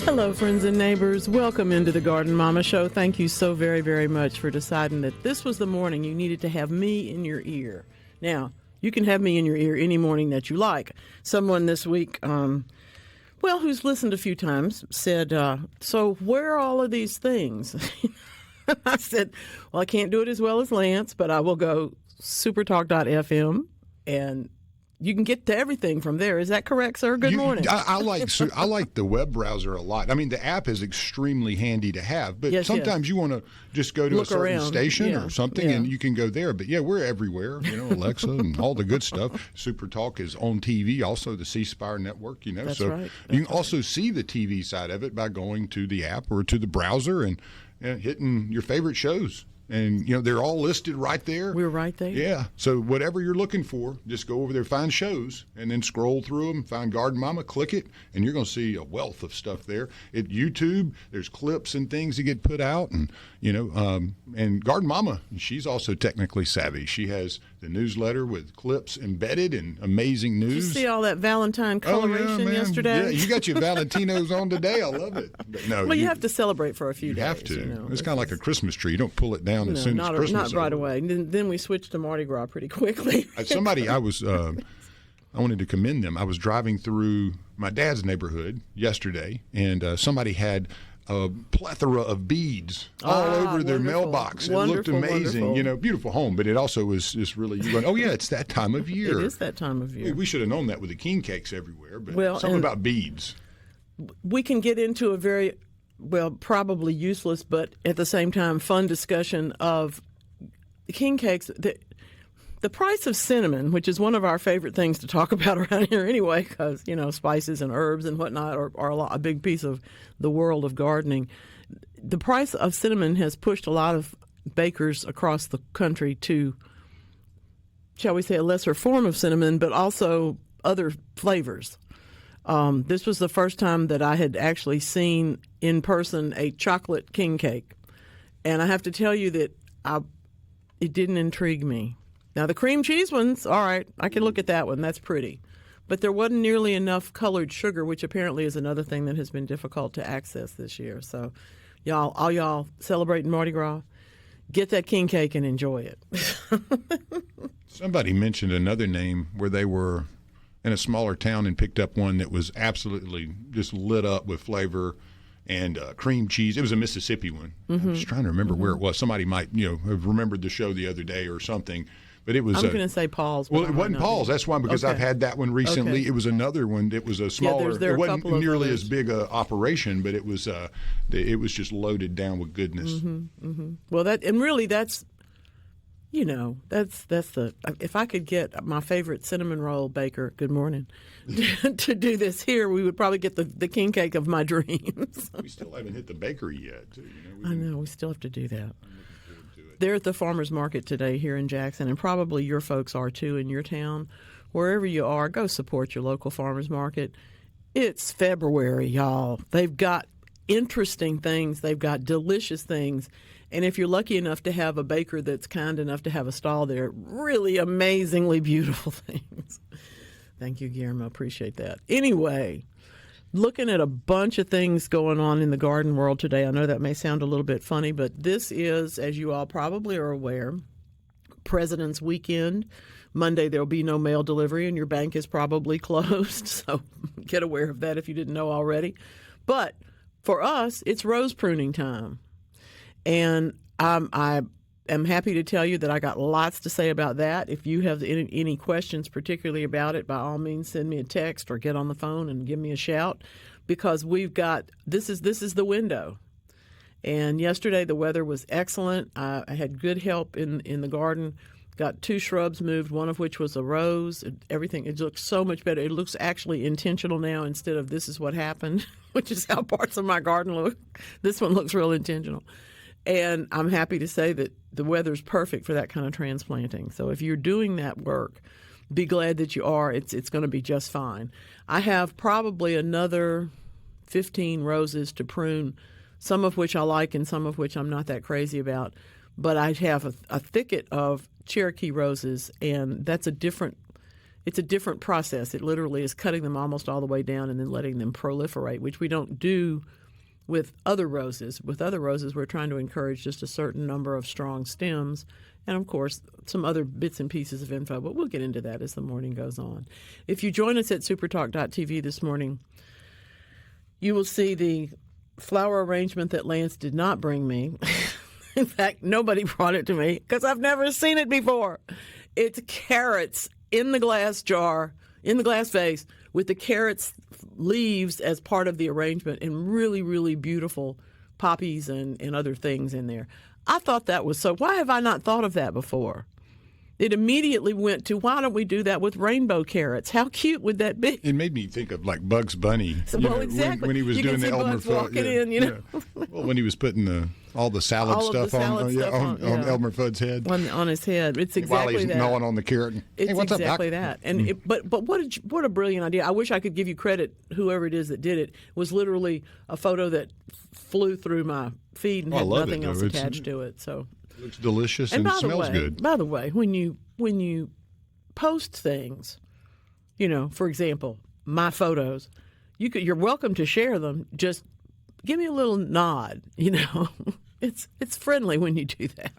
Hello, friends and neighbors. Welcome into the Garden Mama Show. Thank you so very, very much for deciding that this was the morning you needed to have me in your ear. Now, you can have me in your ear any morning that you like. Someone this week, who's listened a few times, said, so where are all of these things? I said, well, I can't do it as well as Lance, but I will go SuperTalk.fm, and you can get to everything from there. Is that correct, sir? Good morning. I like the web browser a lot. I mean, the app is extremely handy to have, but sometimes you want to just go to a certain station or something, and you can go there. But, we're everywhere, Alexa and all the good stuff. SuperTalk is on TV, also the C Spire network, That's so right. You can also see the TV side of it by going to the app or to the browser and hitting your favorite shows. And, they're all listed right there. We're right there. Yeah. So whatever you're looking for, just go over there, find shows, and then scroll through them, find Garden Mama, click it, and you're going to see a wealth of stuff there. At YouTube, there's clips and things that get put out. And, and Garden Mama, she's also technically savvy. She has the newsletter with clips embedded and amazing news. Did you see all that Valentine coloration yesterday? Yeah, you got your Valentinos on today. I love it. But no, well, you have to celebrate for a few days. You have to. It's kind of like a Christmas tree. You don't pull it down as soon as Christmas. Not right away. Then we switched to Mardi Gras pretty quickly. I wanted to commend them. I was driving through my dad's neighborhood yesterday, and somebody had a plethora of beads all over their mailbox. It looked amazing. Wonderful. Beautiful home, but it also was just really, you went, oh, yeah, it's that time of year. It is that time of year. We should have known that with the king cakes everywhere, but something about beads. We can get into a very, probably useless, but at the same time fun discussion of the king cakes. The price of cinnamon, which is one of our favorite things to talk about around here anyway, because, spices and herbs and whatnot are a big piece of the world of gardening. The price of cinnamon has pushed a lot of bakers across the country to, shall we say, a lesser form of cinnamon, but also other flavors. This was the first time that I had actually seen in person a chocolate king cake. And I have to tell you that it didn't intrigue me. Now, the cream cheese ones, all right, I can look at that one. That's pretty. But there wasn't nearly enough colored sugar, which apparently is another thing that has been difficult to access this year. So, all y'all celebrating Mardi Gras, get that king cake and enjoy it. Somebody mentioned another name where they were in a smaller town and picked up one that was absolutely just lit up with flavor and cream cheese. It was a Mississippi one. Mm-hmm. I'm just trying to remember where it was. Somebody might, have remembered the show the other day or something. But it was. I'm going to say Paul's. Well, it wasn't Paul's. That's why, because I've had that one recently. Okay. It was another one that was a smaller. It wasn't nearly as big a operation, but it was just loaded down with goodness. Mm-hmm, mm-hmm. Well, that's the. If I could get my favorite cinnamon roll baker, good morning, to do this here, we would probably get the king cake of my dreams. We still haven't hit the bakery yet. I know. We still have to do that. They're at the farmers market today here in Jackson, and probably your folks are too in your town. Wherever you are, go support your local farmers market. It's February, y'all. They've got interesting things. They've got delicious things. And if you're lucky enough to have a baker that's kind enough to have a stall there, really amazingly beautiful things. Thank you, Guillermo. Appreciate that. Anyway, looking at a bunch of things going on in the garden world today. I know that may sound a little bit funny, but this is, as you all probably are aware, President's Weekend. Monday there will be no mail delivery, and your bank is probably closed, so get aware of that if you didn't know already. But for us, it's rose pruning time, and I am happy to tell you that I got lots to say about that. If you have any questions particularly about it, by all means send me a text or get on the phone and give me a shout, because we've got this is the window. And yesterday the weather was excellent. I had good help in the garden. Got 2 shrubs moved, one of which was a rose. Everything, it looks so much better. It looks actually intentional now instead of this is what happened, which is how parts of my garden look. This one looks real intentional. And I'm happy to say that the weather's perfect for that kind of transplanting. So if you're doing that work, be glad that you are. It's going to be just fine. I have probably another 15 roses to prune, some of which I like and some of which I'm not that crazy about. But I have a thicket of Cherokee roses, and that's a different it's a different process. It literally is cutting them almost all the way down and then letting them proliferate, which we don't do with other roses. With other roses, we're trying to encourage just a certain number of strong stems and, of course, some other bits and pieces of info. But we'll get into that as the morning goes on. If you join us at supertalk.tv this morning, you will see the flower arrangement that Lance did not bring me. In fact, nobody brought it to me because I've never seen it before. It's carrots in the glass jar, in the glass vase, with the carrots leaves as part of the arrangement and really, really beautiful poppies and other things in there. I thought that was so. Why have I not thought of that before? It immediately went to, why don't we do that with rainbow carrots? How cute would that be? It made me think of like Bugs Bunny. Exactly. When he was doing the Elmer Fudd. Well, when he was putting all the salad stuff on Elmer Fudd's head. On his head. It's exactly while he's that. gnawing on the carrot. It's what's exactly up, that. And but what a brilliant idea. I wish I could give you credit, whoever it is that did it. It was literally a photo that flew through my feed and had nothing else attached to it. So it looks delicious and it smells good. By the way, when you post things, for example, my photos, you're welcome to share them. Just give me a little nod. It's friendly when you do that.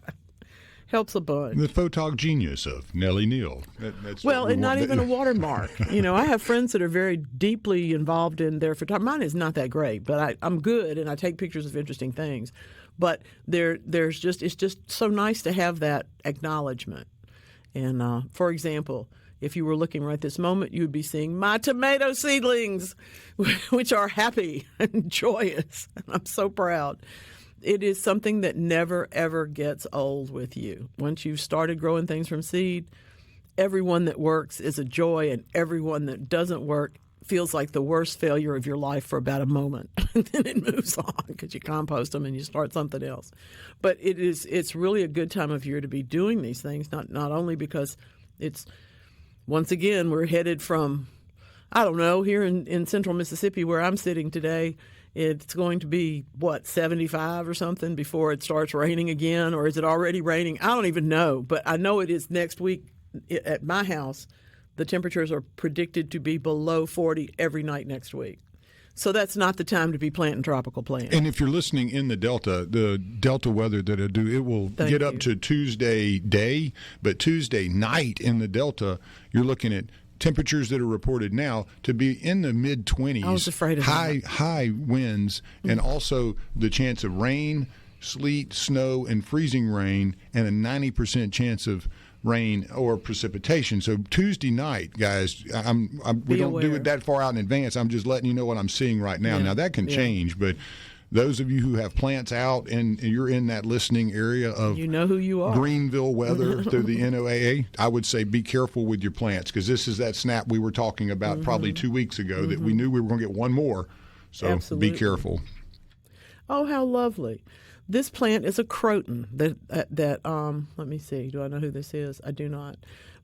Helps a bunch. The photog genius of Nellie Neal. And not even a watermark. I have friends that are very deeply involved in their photography. Mine is not that great, but I'm good and I take pictures of interesting things. But it's just so nice to have that acknowledgement. And for example, if you were looking right this moment, you would be seeing my tomato seedlings, which are happy and joyous. And I'm so proud. It is something that never, ever gets old with you. Once you've started growing things from seed, everyone that works is a joy, and everyone that doesn't work feels like the worst failure of your life for about a moment. And then it moves on because you compost them and you start something else. But it's really a good time of year to be doing these things, not only because it's, once again, we're headed from, I don't know, here in central Mississippi where I'm sitting today, it's going to be, 75 or something before it starts raining again, or is it already raining? I don't even know, but I know it is next week at my house. The temperatures are predicted to be below 40 every night next week. So that's not the time to be planting tropical plants. And if you're listening in the Delta weather that it will get up to Tuesday day, but Tuesday night in the Delta, you're looking at temperatures that are reported now to be in the mid-20s. I was afraid of high winds, and also the chance of rain, sleet, snow, and freezing rain, and a 90% chance of rain or precipitation. So Tuesday night, guys, we don't do it that far out in advance. I'm just letting you know what I'm seeing right now. Now, that can change, but those of you who have plants out and you're in that listening area of who you are. Greenville weather through the NOAA, I would say be careful with your plants, because this is that snap we were talking about probably 2 weeks ago that we knew we were going to get one more. So Absolutely. Be careful. Oh, how lovely. This plant is a croton that let me see. Do I know who this is? I do not.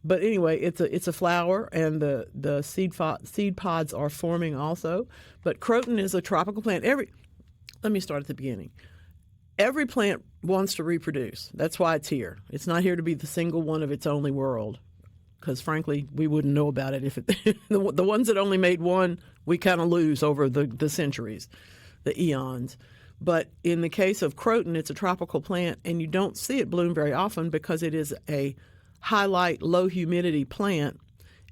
But anyway, it's a flower, and the seed pods are forming also. But croton is a tropical plant. Let me start at the beginning. Every plant wants to reproduce. That's why it's here. It's not here to be the single one of its only world, because frankly, we wouldn't know about it if the ones that only made one, we kind of lose over the centuries, the eons. But in the case of croton, it's a tropical plant, and you don't see it bloom very often because it is a high light, low humidity plant,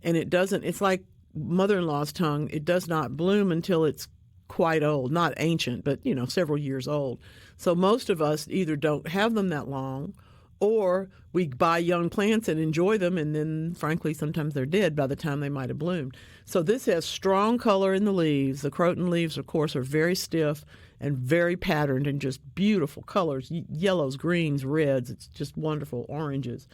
and it's like mother-in-law's tongue. It does not bloom until it's quite old, not ancient, but several years old. So most of us either don't have them that long, or we buy young plants and enjoy them, and then frankly sometimes they're dead by the time they might have bloomed. So this has strong color in the leaves. The croton leaves, of course, are very stiff and very patterned and just beautiful colors, yellows, greens, reds. It's just wonderful, oranges.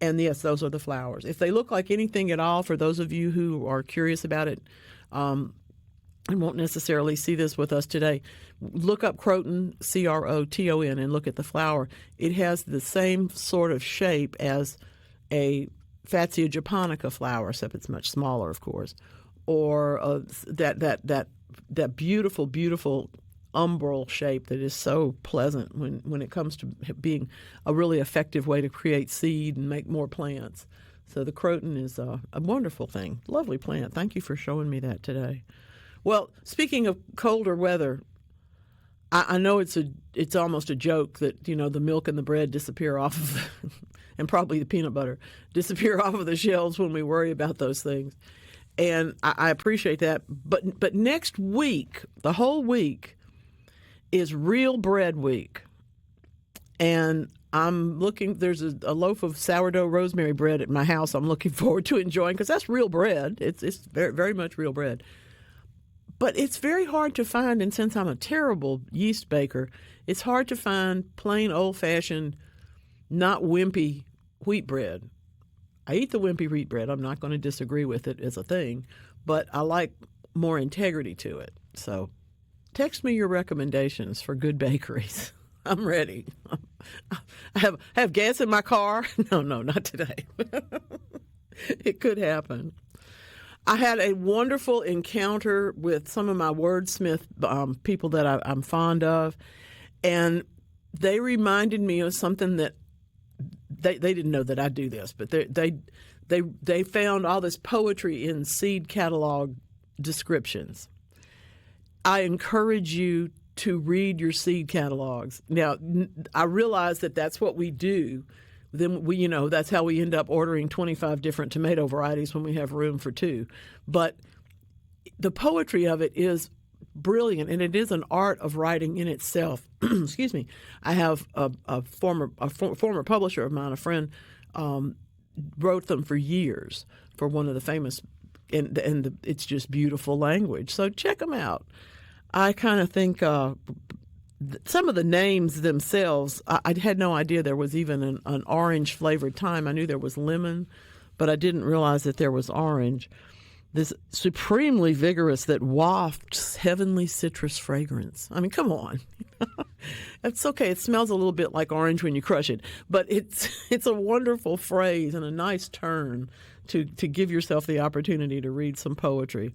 And yes, those are the flowers. If they look like anything at all, for those of you who are curious about it, and won't necessarily see this with us today, look up croton, C-R-O-T-O-N, and look at the flower. It has the same sort of shape as a Fatsia japonica flower, except it's much smaller, of course, or that beautiful, beautiful umbral shape that is so pleasant when it comes to being a really effective way to create seed and make more plants. So the croton is a wonderful thing. Lovely plant. Thank you for showing me that today. Well, speaking of colder weather, I know it's almost a joke that, the milk and the bread disappear off of, and probably the peanut butter, disappear off of the shelves when we worry about those things. And I appreciate that. But next week, the whole week, is Real Bread Week. And I'm looking, there's a loaf of sourdough rosemary bread at my house I'm looking forward to enjoying, because that's real bread. It's very, very much real bread. But it's very hard to find, and since I'm a terrible yeast baker, it's hard to find plain old-fashioned, not wimpy wheat bread. I eat the wimpy wheat bread. I'm not going to disagree with it as a thing, but I like more integrity to it. So text me your recommendations for good bakeries. I'm ready. I have gas in my car. No, not today. It could happen. I had a wonderful encounter with some of my wordsmith people that I'm fond of, and they reminded me of something that they didn't know that I do this, but they found all this poetry in seed catalog descriptions. I encourage you to read your seed catalogs. Now, I realize that that's what we do. Then that's how we end up ordering 25 different tomato varieties when we have room for 2. But the poetry of it is brilliant, and it is an art of writing in itself. Excuse me. I have a former publisher of mine, a friend, wrote them for years for one of the famous, and it's just beautiful language. So check them out. I kind of think some of the names themselves, I had no idea there was even an orange-flavored thyme. I knew there was lemon, but I didn't realize that there was orange. This supremely vigorous that wafts heavenly citrus fragrance. I mean, come on. It's okay. It smells a little bit like orange when you crush it, but it's a wonderful phrase and a nice turn to give yourself the opportunity to read some poetry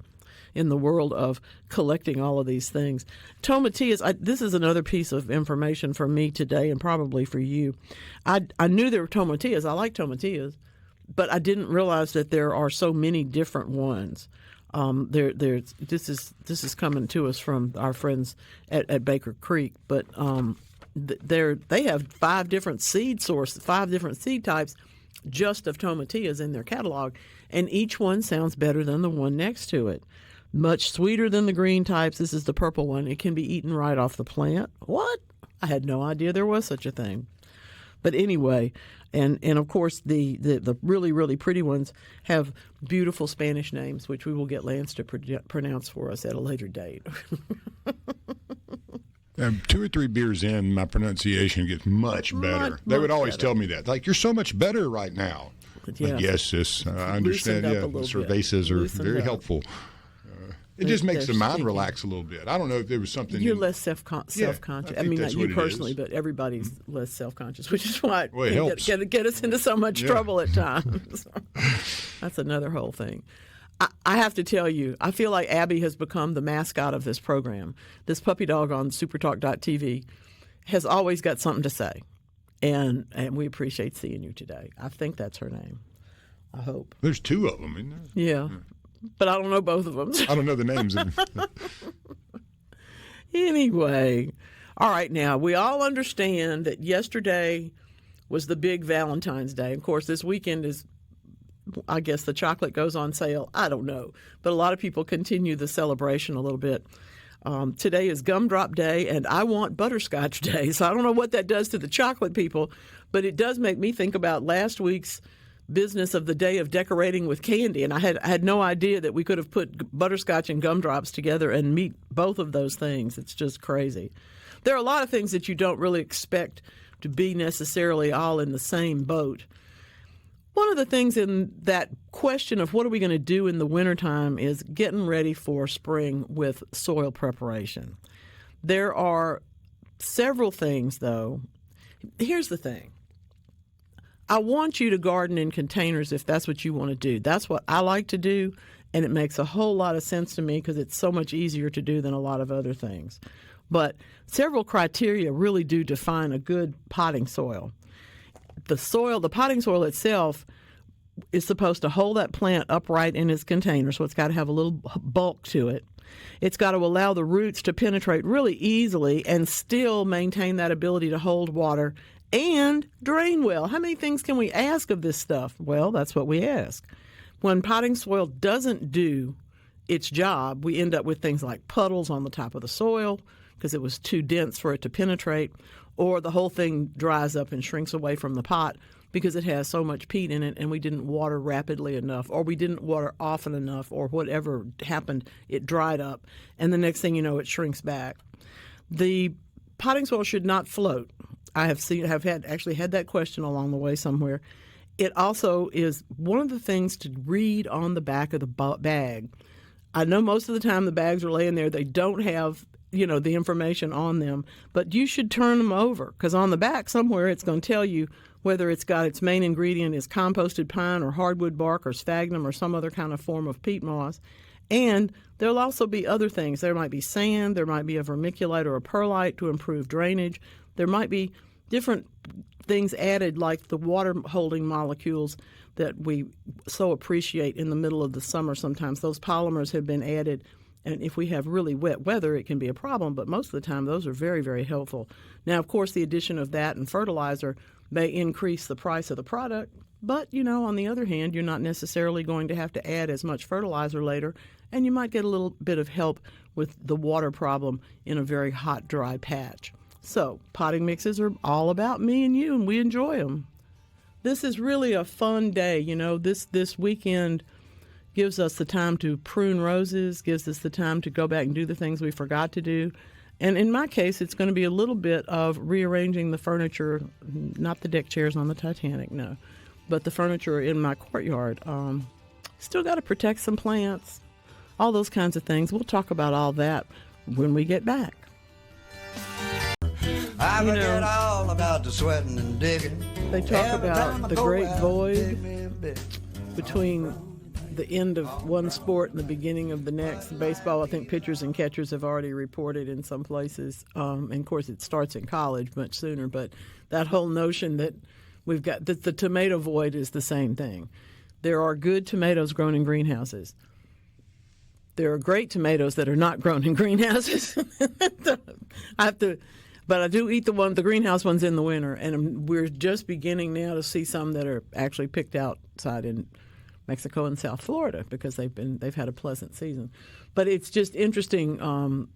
in the world of collecting all of these things. Tomatillas, this is another piece of information for me today and probably for you. I knew there were tomatillas. I like tomatillas, but I didn't realize that there are so many different ones. This is coming to us from our friends at Baker Creek, but they have 5 different seed sources, 5 different seed types just of tomatillas in their catalog, and each one sounds better than the one next to it. Much sweeter than the green types. This is the purple one. It can be eaten right off the plant. What? I had no idea there was such a thing. But anyway, and of course the really, really pretty ones have beautiful Spanish names, which we will get Lance to pronounce for us at a later date. 2 or 3 beers in, my pronunciation gets much better. They would always tell me that. Like, you're so much better right now. Yeah. Like, yes, sis, I understand. Yeah, cervezas are very helpful. It just makes the mind relax a little bit. I don't know if there was something. You're less self-conscious. I mean, not you personally, but everybody's less self-conscious, which is why it can get us into so much trouble at times. That's another whole thing. I have to tell you, I feel like Abby has become the mascot of this program. This puppy dog on SuperTalk.tv has always got something to say, and we appreciate seeing you today. I think that's her name. I hope. There's 2 of them, isn't there? Yeah. But I don't know both of them. I don't know the names. Anyway, all right, now, we all understand that yesterday was the big Valentine's Day. Of course, this weekend is, I guess, the chocolate goes on sale. I don't know. But a lot of people continue the celebration a little bit. Today is Gumdrop Day, and I want Butterscotch Day. So I don't know what that does to the chocolate people, but it does make me think about last week's business of the day of decorating with candy, and I had no idea that we could have put butterscotch and gumdrops together and meet both of those things. It's just crazy. There are a lot of things that you don't really expect to be necessarily all in the same boat. One of the things in that question of what are we going to do in the wintertime is getting ready for spring with soil preparation. There are several things, though. Here's the thing. I want you to garden in containers if that's what you want to do. That's what I like to do, and it makes a whole lot of sense to me because it's so much easier to do than a lot of other things. But several criteria really do define a good potting soil. The potting soil itself is supposed to hold that plant upright in its container, so it's got to have a little bulk to it. It's got to allow the roots to penetrate really easily and still maintain that ability to hold water and drain well. How many things can we ask of this stuff? Well, that's what we ask. When potting soil doesn't do its job, we end up with things like puddles on the top of the soil because it was too dense for it to penetrate, or the whole thing dries up and shrinks away from the pot because it has so much peat in it and we didn't water rapidly enough, or we didn't water often enough, or whatever happened, it dried up, and the next thing you know, it shrinks back. The potting soil should not float. I have actually had that question along the way somewhere. It also is one of the things to read on the back of the bag. I know most of the time the bags are laying there, they don't have the information on them, but you should turn them over because on the back somewhere it's going to tell you whether it's got its main ingredient is composted pine or hardwood bark or sphagnum or some other kind of form of peat moss. And there'll also be other things. There might be sand, there might be a vermiculite or a perlite to improve drainage. There might be different things added like the water-holding molecules that we so appreciate in the middle of the summer sometimes. Those polymers have been added, and if we have really wet weather, it can be a problem, but most of the time those are very, very helpful. Now, of course, the addition of that and fertilizer may increase the price of the product, but, on the other hand, you're not necessarily going to have to add as much fertilizer later, and you might get a little bit of help with the water problem in a very hot, dry patch. So, potting mixes are all about me and you, and we enjoy them. This is really a fun day. This weekend gives us the time to prune roses, gives us the time to go back and do the things we forgot to do. And in my case, it's going to be a little bit of rearranging the furniture, not the deck chairs on the Titanic, no, but the furniture in my courtyard. Still got to protect some plants, all those kinds of things. We'll talk about all that when we get back. I forget all about the sweating and digging. They talk about the great void between the end of one sport and the beginning of the next. Baseball, I think pitchers and catchers have already reported in some places. And of course, it starts in college much sooner. But that whole notion that we've got that the tomato void is the same thing. There are good tomatoes grown in greenhouses. There are great tomatoes that are not grown in greenhouses. But I do eat the greenhouse ones in the winter, and we're just beginning now to see some that are actually picked outside in Mexico and South Florida because they've had a pleasant season. But it's just interesting.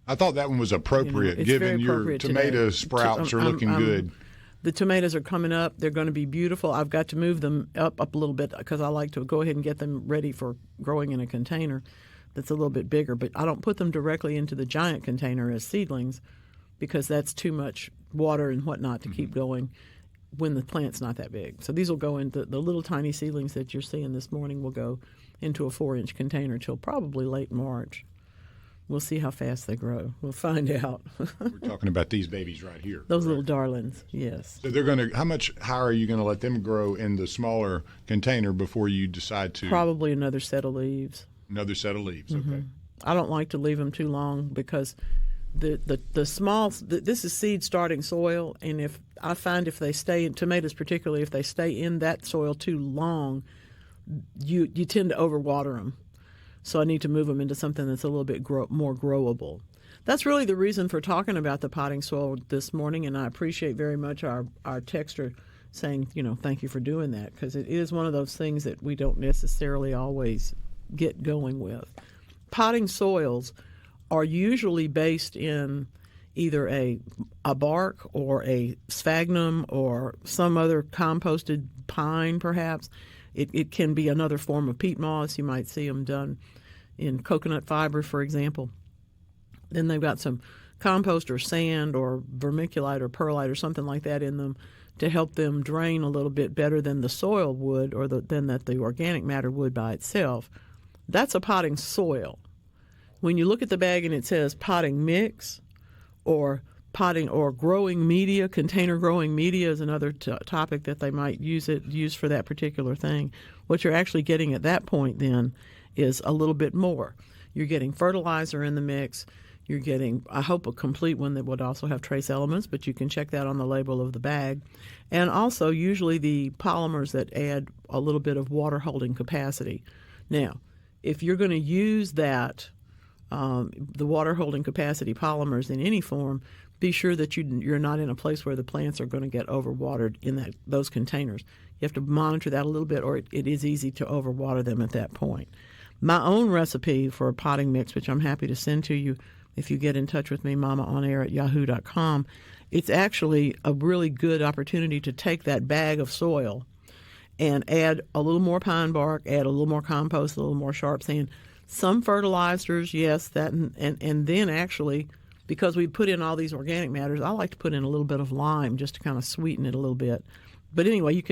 I thought that one was appropriate, given your tomato sprouts are looking good. The tomatoes are coming up. They're going to be beautiful. I've got to move them up a little bit because I like to go ahead and get them ready for growing in a container that's a little bit bigger. But I don't put them directly into the giant container as seedlings because that's too much water and whatnot to keep going when the plant's not that big. So these will go into the little tiny seedlings that you're seeing this morning will go into a 4-inch container till probably late March. We'll see how fast they grow. We'll find out. We're talking about these babies right here. Those little darlings, yes. So they're going to. How much higher are you going to let them grow in the smaller container before you decide to? Probably another set of leaves. Another set of leaves. Okay. I don't like to leave them too long because the small. This is seed starting soil, and if they stay in tomatoes, particularly if they stay in that soil too long, you tend to overwater them. So I need to move them into something that's a little bit more growable. That's really the reason for talking about the potting soil this morning, and I appreciate very much our texter saying, thank you for doing that, because it is one of those things that we don't necessarily always get going with. Potting soils are usually based in either a bark or a sphagnum or some other composted pine, perhaps. It can be another form of peat moss. You might see them done in coconut fiber, for example. Then they've got some compost or sand or vermiculite or perlite or something like that in them to help them drain a little bit better than the soil would or than that the organic matter would by itself. That's a potting soil. When you look at the bag and it says potting mix or potting or growing media, container growing media is another topic that they might use for that particular thing. What you're actually getting at that point then is a little bit more. You're getting fertilizer in the mix. You're getting, I hope, a complete one that would also have trace elements, but you can check that on the label of the bag. And also, usually the polymers that add a little bit of water holding capacity. Now, if you're going to use that, the water holding capacity polymers in any form, be sure that you're not in a place where the plants are going to get overwatered in those containers. You have to monitor that a little bit, or it is easy to overwater them at that point. My own recipe for a potting mix, which I'm happy to send to you if you get in touch with me, mamaonair@yahoo.com, it's actually a really good opportunity to take that bag of soil and add a little more pine bark, add a little more compost, a little more sharp sand, some fertilizers, yes, that, and then actually, because we put in all these organic matters, I like to put in a little bit of lime just to kind of sweeten it a little bit. But anyway, you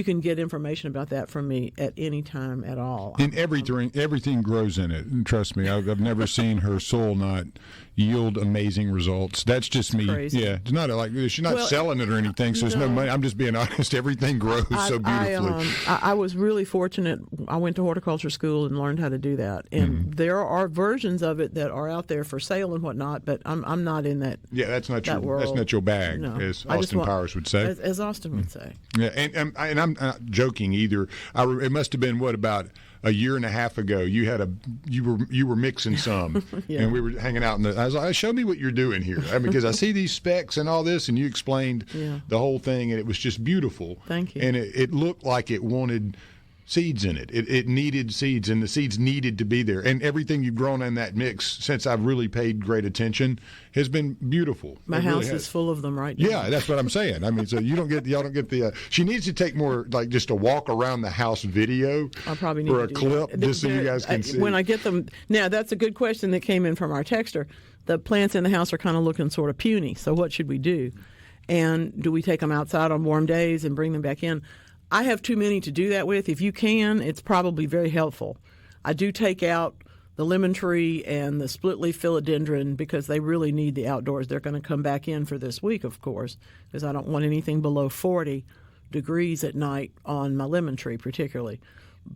can get information about that from me at any time at all. And everything grows in it. And trust me, I've never seen her soil not yield amazing results. That's just me. Crazy. Yeah, it's not like she's not selling it or anything, so there's no money. I'm just being honest. Everything grows so beautifully. I was really fortunate. I went to horticulture school and learned how to do that. And there are versions of it that are out there for sale and whatnot, but I'm not in that. Yeah, that's not your world. That's not your bag, no. as Austin Powers would say. As Austin would say. Yeah, and I'm not joking either. It must have been about a year and a half ago. You were mixing some, yeah. And we were hanging out. I was like, "Show me what you're doing here," because I see these specks and all this, and you explained the whole thing, and it was just beautiful. Thank you. And it looked like it wanted seeds in it. It needed seeds, and the seeds needed to be there. And everything you've grown in that mix, since I've really paid great attention, has been beautiful. My house is full of them right now. Yeah, that's what I'm saying. I mean, so y'all don't get the. She needs to take more, like, just a walk around the house video. I probably need or to a do clip, that. just so you guys can see. When I get them, now that's a good question that came in from our texter. The plants in the house are kind of looking sort of puny. So what should we do? And do we take them outside on warm days and bring them back in? I have too many to do that with. If you can, it's probably very helpful. I do take out the lemon tree and the split leaf philodendron because they really need the outdoors. They're going to come back in for this week, of course, because I don't want anything below 40 degrees at night on my lemon tree particularly.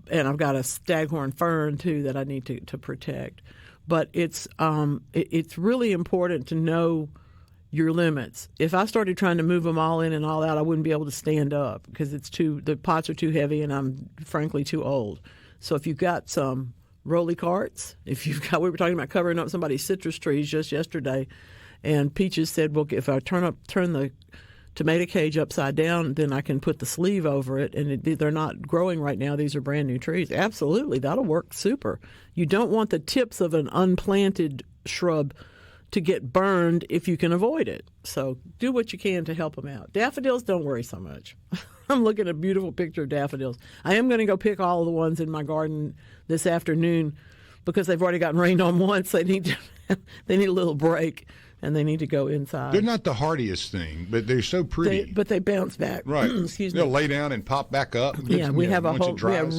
And I've got a staghorn fern, too, that I need to protect. But it's really important to know your limits. If I started trying to move them all in and all out, I wouldn't be able to stand up because the pots are too heavy and I'm frankly too old. So if you've got some rolly carts, we were talking about covering up somebody's citrus trees just yesterday, and Peaches said, well, if I turn the tomato cage upside down, then I can put the sleeve over it, and they're not growing right now. These are brand new trees. Absolutely, that'll work super. You don't want the tips of an unplanted shrub to get burned if you can avoid it. So do what you can to help them out. Daffodils, don't worry so much. I'm looking at a beautiful picture of daffodils. I am going to go pick all of the ones in my garden this afternoon because they've already gotten rained on once. They need a little break, and they need to go inside. They're not the hardiest thing, but they're so pretty. But they bounce back. Right. Excuse me. They'll lay down and pop back up. Yeah, we have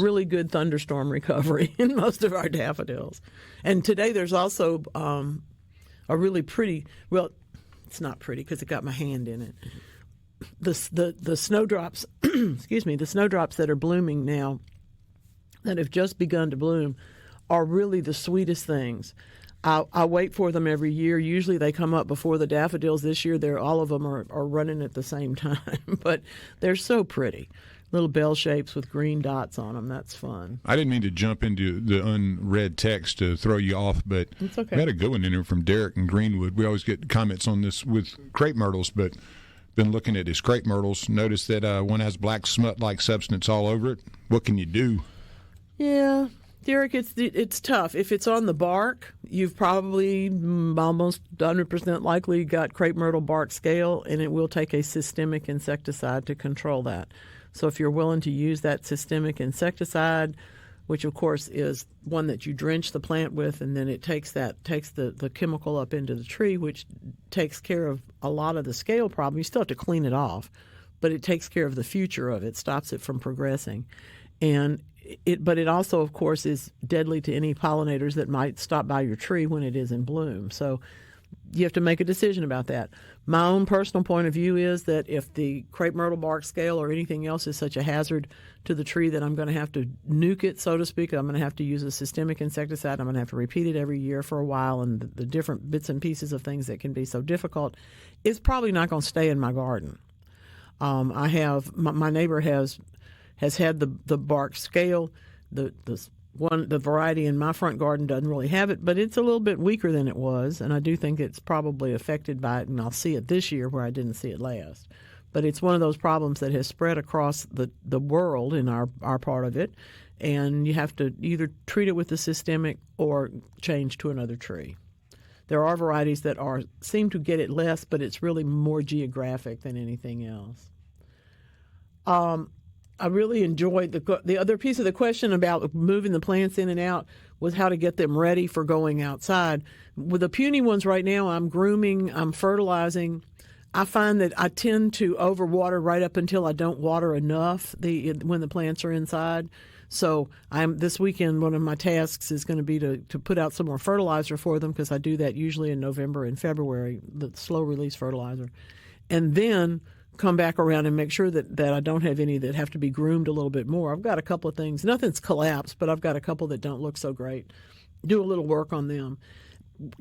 really good thunderstorm recovery in most of our daffodils. And today there's also a really pretty, well, it's not pretty because it got my hand in it. The snowdrops, excuse me, the snowdrops that are blooming now, that have just begun to bloom, are really the sweetest things. I wait for them every year. Usually they come up before the daffodils. This year, all of them are running at the same time, but they're so pretty. Little bell shapes with green dots on them. That's fun. I didn't mean to jump into the unread text to throw you off, but it's okay. We had a good one in there from Derek in Greenwood. We always get comments on this with crepe myrtles, but been looking at his crepe myrtles. Noticed that one has black smut-like substance all over it. What can you do? Yeah, Derek, it's tough. If it's on the bark, you've probably almost 100% likely got crepe myrtle bark scale, and it will take a systemic insecticide to control that. So if you're willing to use that systemic insecticide, which of course is one that you drench the plant with, and then it takes the chemical up into the tree, which takes care of a lot of the scale problem. You still have to clean it off, but it takes care of the future of it, stops it from progressing. But it also, of course, is deadly to any pollinators that might stop by your tree when it is in bloom. So you have to make a decision about that. My own personal point of view is that if the crepe myrtle bark scale or anything else is such a hazard to the tree that I'm going to have to nuke it, so to speak, I'm going to have to use a systemic insecticide. I'm going to have to repeat it every year for a while, and the different bits and pieces of things that can be so difficult, it's probably not going to stay in my garden. I have my neighbor has had the bark scale. The variety in my front garden doesn't really have it, but it's a little bit weaker than it was, and I do think it's probably affected by it, and I'll see it this year where I didn't see it last. But it's one of those problems that has spread across the world in our part of it, and you have to either treat it with the systemic or change to another tree. There are varieties that seem to get it less, but it's really more geographic than anything else. I really enjoyed the other piece of the question about moving the plants in and out was how to get them ready for going outside. With the puny ones right now, I'm grooming, I'm fertilizing. I find that I tend to overwater right up until I don't water enough when the plants are inside. So this weekend, one of my tasks is going to be to put out some more fertilizer for them, because I do that usually in November and February, the slow release fertilizer. And then come back around and make sure that I don't have any that have to be groomed a little bit more. I've got a couple of things. Nothing's collapsed, but I've got a couple that don't look so great. Do a little work on them.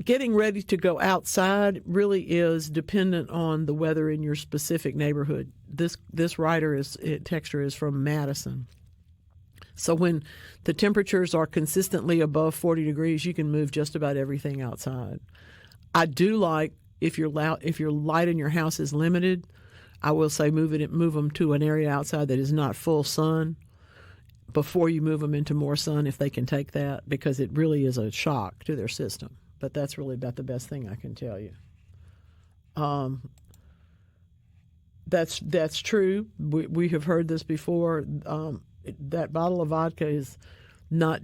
Getting ready to go outside really is dependent on the weather in your specific neighborhood. This texture is from Madison. So when the temperatures are consistently above 40 degrees, you can move just about everything outside. I do like, if your light in your house is limited, I will say move them to an area outside that is not full sun before you move them into more sun, if they can take that, because it really is a shock to their system. But that's really about the best thing I can tell you. That's true. We have heard this before. That bottle of vodka is not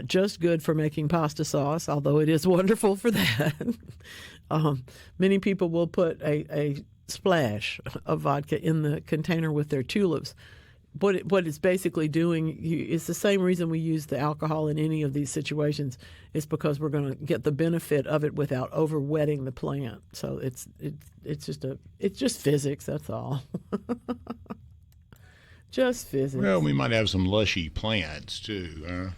just good for making pasta sauce, although it is wonderful for that. Many people will put a splash of vodka in the container with their tulips. What it's basically doing is the same reason we use the alcohol in any of these situations. It's because we're going to get the benefit of it without over wetting the plant. So it's just physics. That's all. Just physics. Well, we might have some lushy plants too.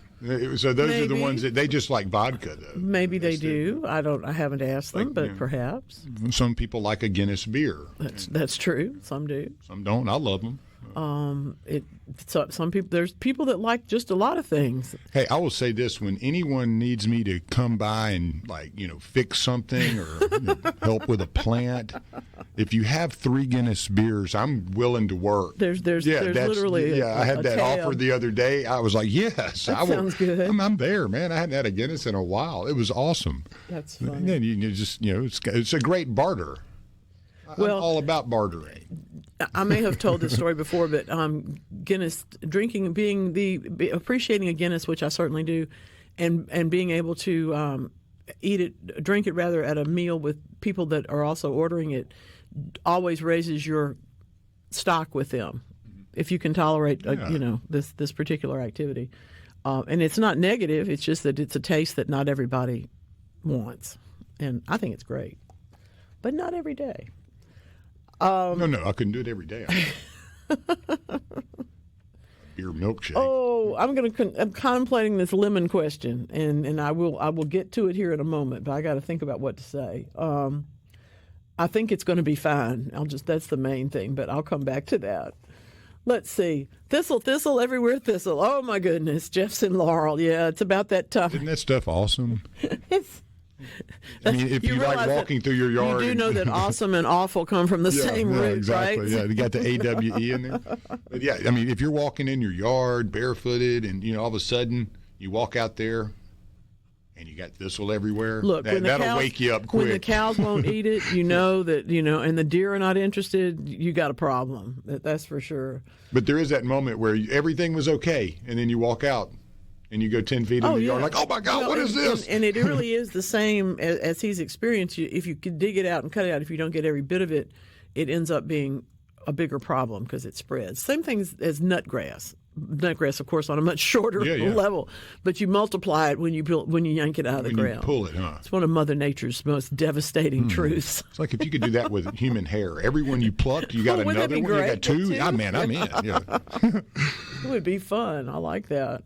So those are the ones that they just like vodka, though. Maybe they do. I haven't asked them, but perhaps. Some people like a Guinness beer. That's true. Some do. Some don't. I love them. Some people. There's people that like just a lot of things. Hey, I will say this: when anyone needs me to come by and fix something or help with a plant, if you have 3 Guinness beers, I'm willing to work. There's literally I had that offer the other day. I was like, yes, sounds good. I'm there, man. I hadn't had a Guinness in a while. It was awesome. That's funny. And then you just it's a great barter. Well, I'm all about bartering. I may have told this story before, but Guinness drinking, appreciating a Guinness, which I certainly do, and being able to drink it rather at a meal with people that are also ordering it, always raises your stock with them, if you can tolerate this particular activity. And it's not negative; it's just that it's a taste that not everybody wants, and I think it's great, but not every day. No, I couldn't do it every day. Beer milkshake. Oh, I'm contemplating this lemon question, and I will get to it here in a moment. But I got to think about what to say. I think it's going to be fine. That's the main thing, but I'll come back to that. Let's see. Thistle, everywhere thistle. Oh my goodness, Jeff's in Laurel. Yeah, it's about that time. Isn't that stuff awesome? If you like walking through your yard. You do know that awesome and awful come from the same root, exactly. right? Yeah, you got the AWE in there. But yeah, if you're walking in your yard barefooted and all of a sudden you walk out there and you got thistle everywhere, look, that'll wake you up quick. When the cows won't eat it, and the deer are not interested, you got a problem. That's for sure. But there is that moment where everything was okay, and then you walk out. And you go 10 feet in the yard, like, oh my God, what is this? And it really is the same as he's experienced. If you could dig it out and cut it out, if you don't get every bit of it, it ends up being a bigger problem because it spreads. Same thing as nut grass. nutgrass, of course, on a much shorter level, but you multiply it when you yank it out of the ground. You pull it, huh? It's one of Mother Nature's most devastating truths. It's like if you could do that with human hair. Every one you plucked, you got another one. You got two. I'm in. Yeah. It would be fun. I like that.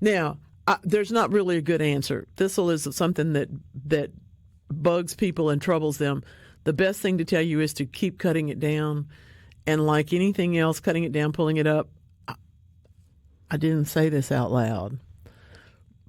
Now, there's not really a good answer. Thistle is something that bugs people and troubles them. The best thing to tell you is to keep cutting it down. And like anything else, cutting it down, pulling it up, I didn't say this out loud,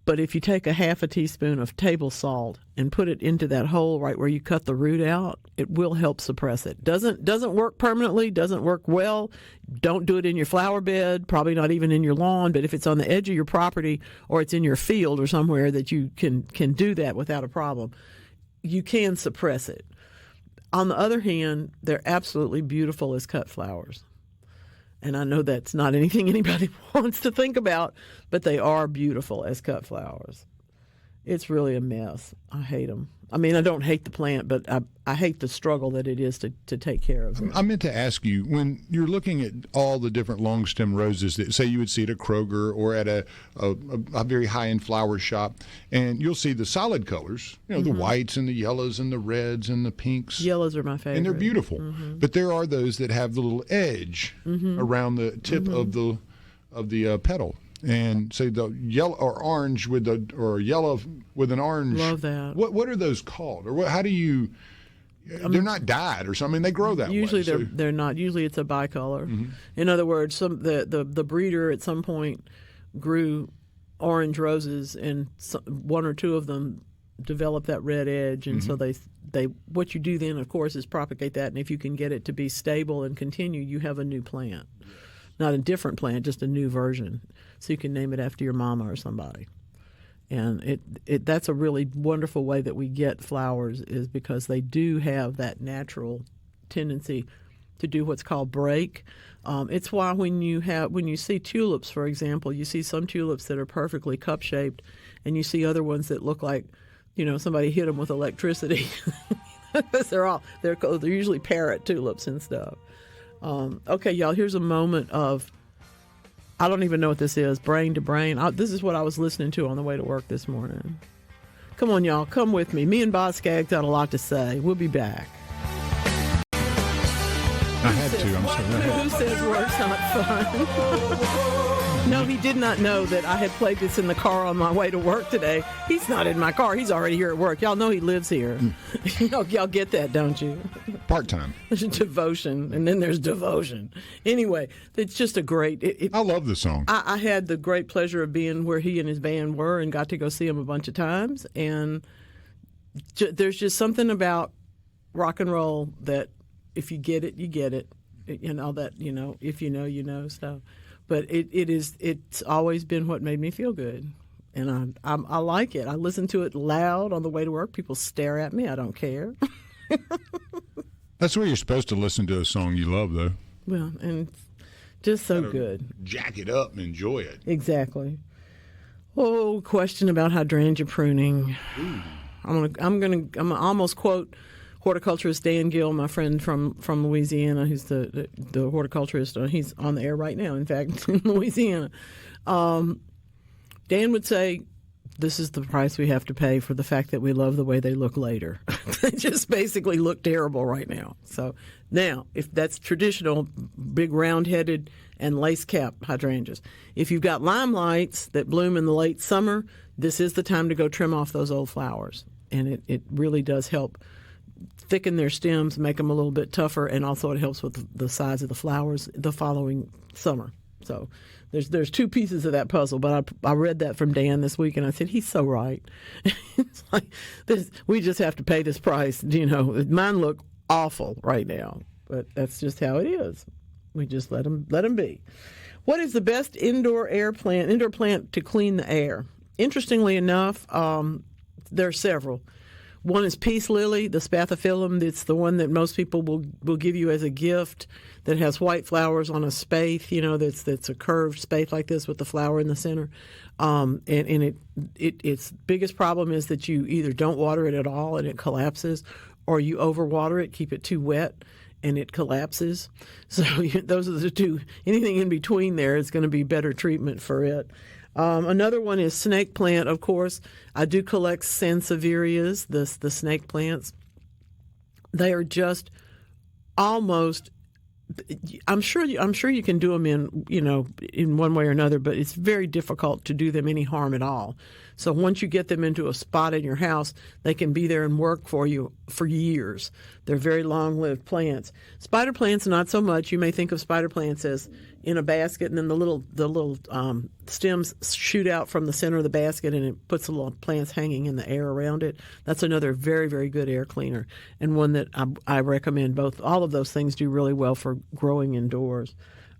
but if you take a half a teaspoon of table salt and put it into that hole right where you cut the root out, it will help suppress it. Doesn't work permanently, doesn't work well. Don't do it in your flower bed, probably not even in your lawn, but if it's on the edge of your property or it's in your field or somewhere that you can do that without a problem, you can suppress it. On the other hand, they're absolutely beautiful as cut flowers. And I know that's not anything anybody wants to think about, but they are beautiful as cut flowers. It's really a mess. I hate them. I mean, I don't hate the plant, but I hate the struggle that it is to take care of them. I meant to ask you, when you're looking at all the different long stem roses that, say, you would see at a Kroger or at a very high-end flower shop, and you'll see the solid colors, the whites and the yellows and the reds and the pinks. Yellows are my favorite. And they're beautiful. But there are those that have the little edge around the tip of the petal. And say the yellow or orange or yellow with an orange. Love that. What are those called? Or how do you? They're not dyed or something. They grow that usually way. Usually they're not. Usually it's a bicolor. In other words, the breeder at some point grew orange roses, and one or two of them developed that red edge, and so they what you do then, of course, is propagate that, and if you can get it to be stable and continue, you have a new plant. Not a different plant, just a new version. So you can name it after your mama or somebody. And that's a really wonderful way that we get flowers, is because they do have that natural tendency to do what's called break. It's why when you see tulips, for example, you see some tulips that are perfectly cup-shaped, and you see other ones that look like, somebody hit them with electricity. They're usually parrot tulips and stuff. Okay, y'all, here's a moment of, I don't even know what this is, brain to brain. This is what I was listening to on the way to work this morning. Come on, y'all, come with me. Me and Boz Skaggs got a lot to say. We'll be back. I had to, I'm sorry. Who says work's not fun? No, he did not know that I had played this in the car on my way to work today. He's not in my car. He's already here at work. Y'all know he lives here. Y'all get that, don't you? Part-time. There's devotion, and then there's devotion. Anyway, it's just a great... I love the song. I had the great pleasure of being where he and his band were and got to go see him a bunch of times. And there's just something about rock and roll that if you get it, you get it. And all that, if you know stuff. But it's always been what made me feel good. And I like it. I listen to it loud on the way to work. People stare at me. I don't care. That's where you're supposed to listen to a song you love, though. Well, and just so good. Jack it up and enjoy it. Exactly. Oh, question about hydrangea pruning. Ooh. I'm almost quote horticulturist Dan Gill, my friend from Louisiana, who's the horticulturist. He's on the air right now, in fact, in Louisiana. Dan would say, this is the price we have to pay for the fact that we love the way they look later. They just basically look terrible right now. So now, if that's traditional, big round-headed and lace-cap hydrangeas. If you've got limelights that bloom in the late summer, this is the time to go trim off those old flowers. And it really does help thicken their stems, make them a little bit tougher, and also it helps with the size of the flowers the following summer. So there's two pieces of that puzzle, but I read that from Dan this week, and I said, he's so right. It's like, we just have to pay this price. Mine look awful right now, but that's just how it is. We just let them be. What is the best indoor plant to clean the air? Interestingly enough, there are several. One is peace lily, the spathiphyllum. It's the one that most people will give you as a gift, that has white flowers on a spathe, that's a curved spathe like this with the flower in the center. And its biggest problem is that you either don't water it at all and it collapses, or you overwater it, keep it too wet, and it collapses. So those are the two. Anything in between there is going to be better treatment for it. Another one is snake plant, of course. I do collect sansevierias, the snake plants. They are just almost, I'm sure you can do them in one way or another, but it's very difficult to do them any harm at all. So once you get them into a spot in your house, they can be there and work for you for years. They're very long-lived plants. Spider plants, not so much. You may think of spider plants as in a basket, and then the little stems shoot out from the center of the basket, and it puts the little plants hanging in the air around it. That's another very, very good air cleaner, and one that I recommend. All of those things do really well for growing indoors.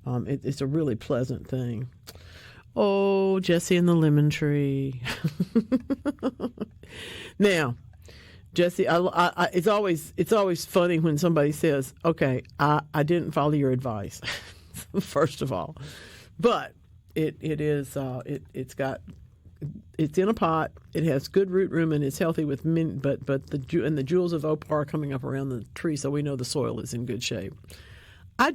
It's a really pleasant thing. Oh, Jesse and the lemon tree. Now, Jesse, it's always funny when somebody says, "Okay, I didn't follow your advice." First of all, but it's in a pot. It has good root room and it's healthy with mint. But the jewels of opal are coming up around the tree, so we know the soil is in good shape.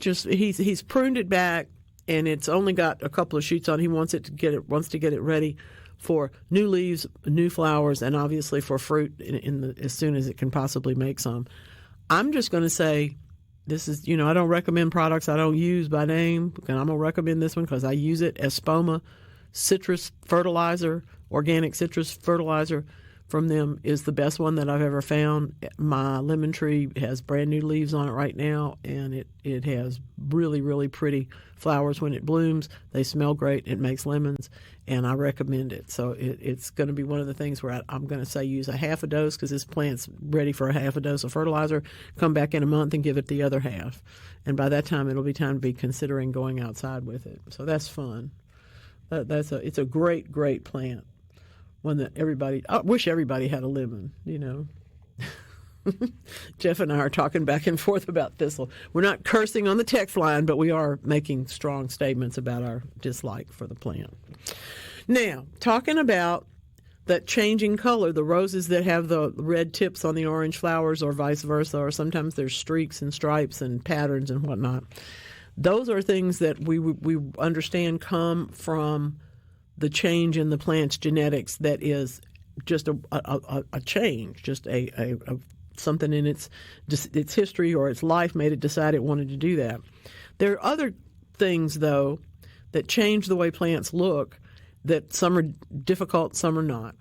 He's pruned it back, and it's only got a couple of shoots on. He wants to get it ready for new leaves, new flowers, and obviously for fruit as soon as it can possibly make some. I'm just going to say, this is, I don't recommend products I don't use by name, and I'm going to recommend this one because I use it. Espoma citrus fertilizer, organic citrus fertilizer from them is the best one that I've ever found. My lemon tree has brand new leaves on it right now, and it has really, really pretty flowers when it blooms. They smell great. It makes lemons, and I recommend it. So it's going to be one of the things where I'm going to say use a half a dose because this plant's ready for a half a dose of fertilizer. Come back in a month and give it the other half. And by that time, it'll be time to be considering going outside with it. So that's fun. It's a great, great plant. One that I wish everybody had a lemon, Jeff and I are talking back and forth about thistle. We're not cursing on the text line, but we are making strong statements about our dislike for the plant. Now, talking about that changing color, the roses that have the red tips on the orange flowers or vice versa, or sometimes there's streaks and stripes and patterns and whatnot. Those are things that we understand come from the change in the plant's genetics that is just a change, just a something in its history or its life made it decide it wanted to do that. There are other things, though, that change the way plants look, that some are difficult, some are not.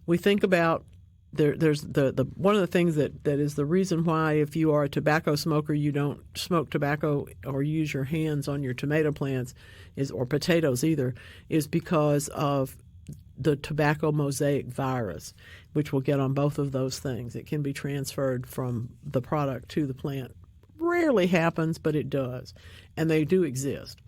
We think about there's the one of the things that is the reason why if you are a tobacco smoker you don't smoke tobacco or use your hands on your tomato plants or potatoes either, is because of the tobacco mosaic virus, which will get on both of those things. It can be transferred from the product to the plant. Rarely happens, but it does, and they do exist.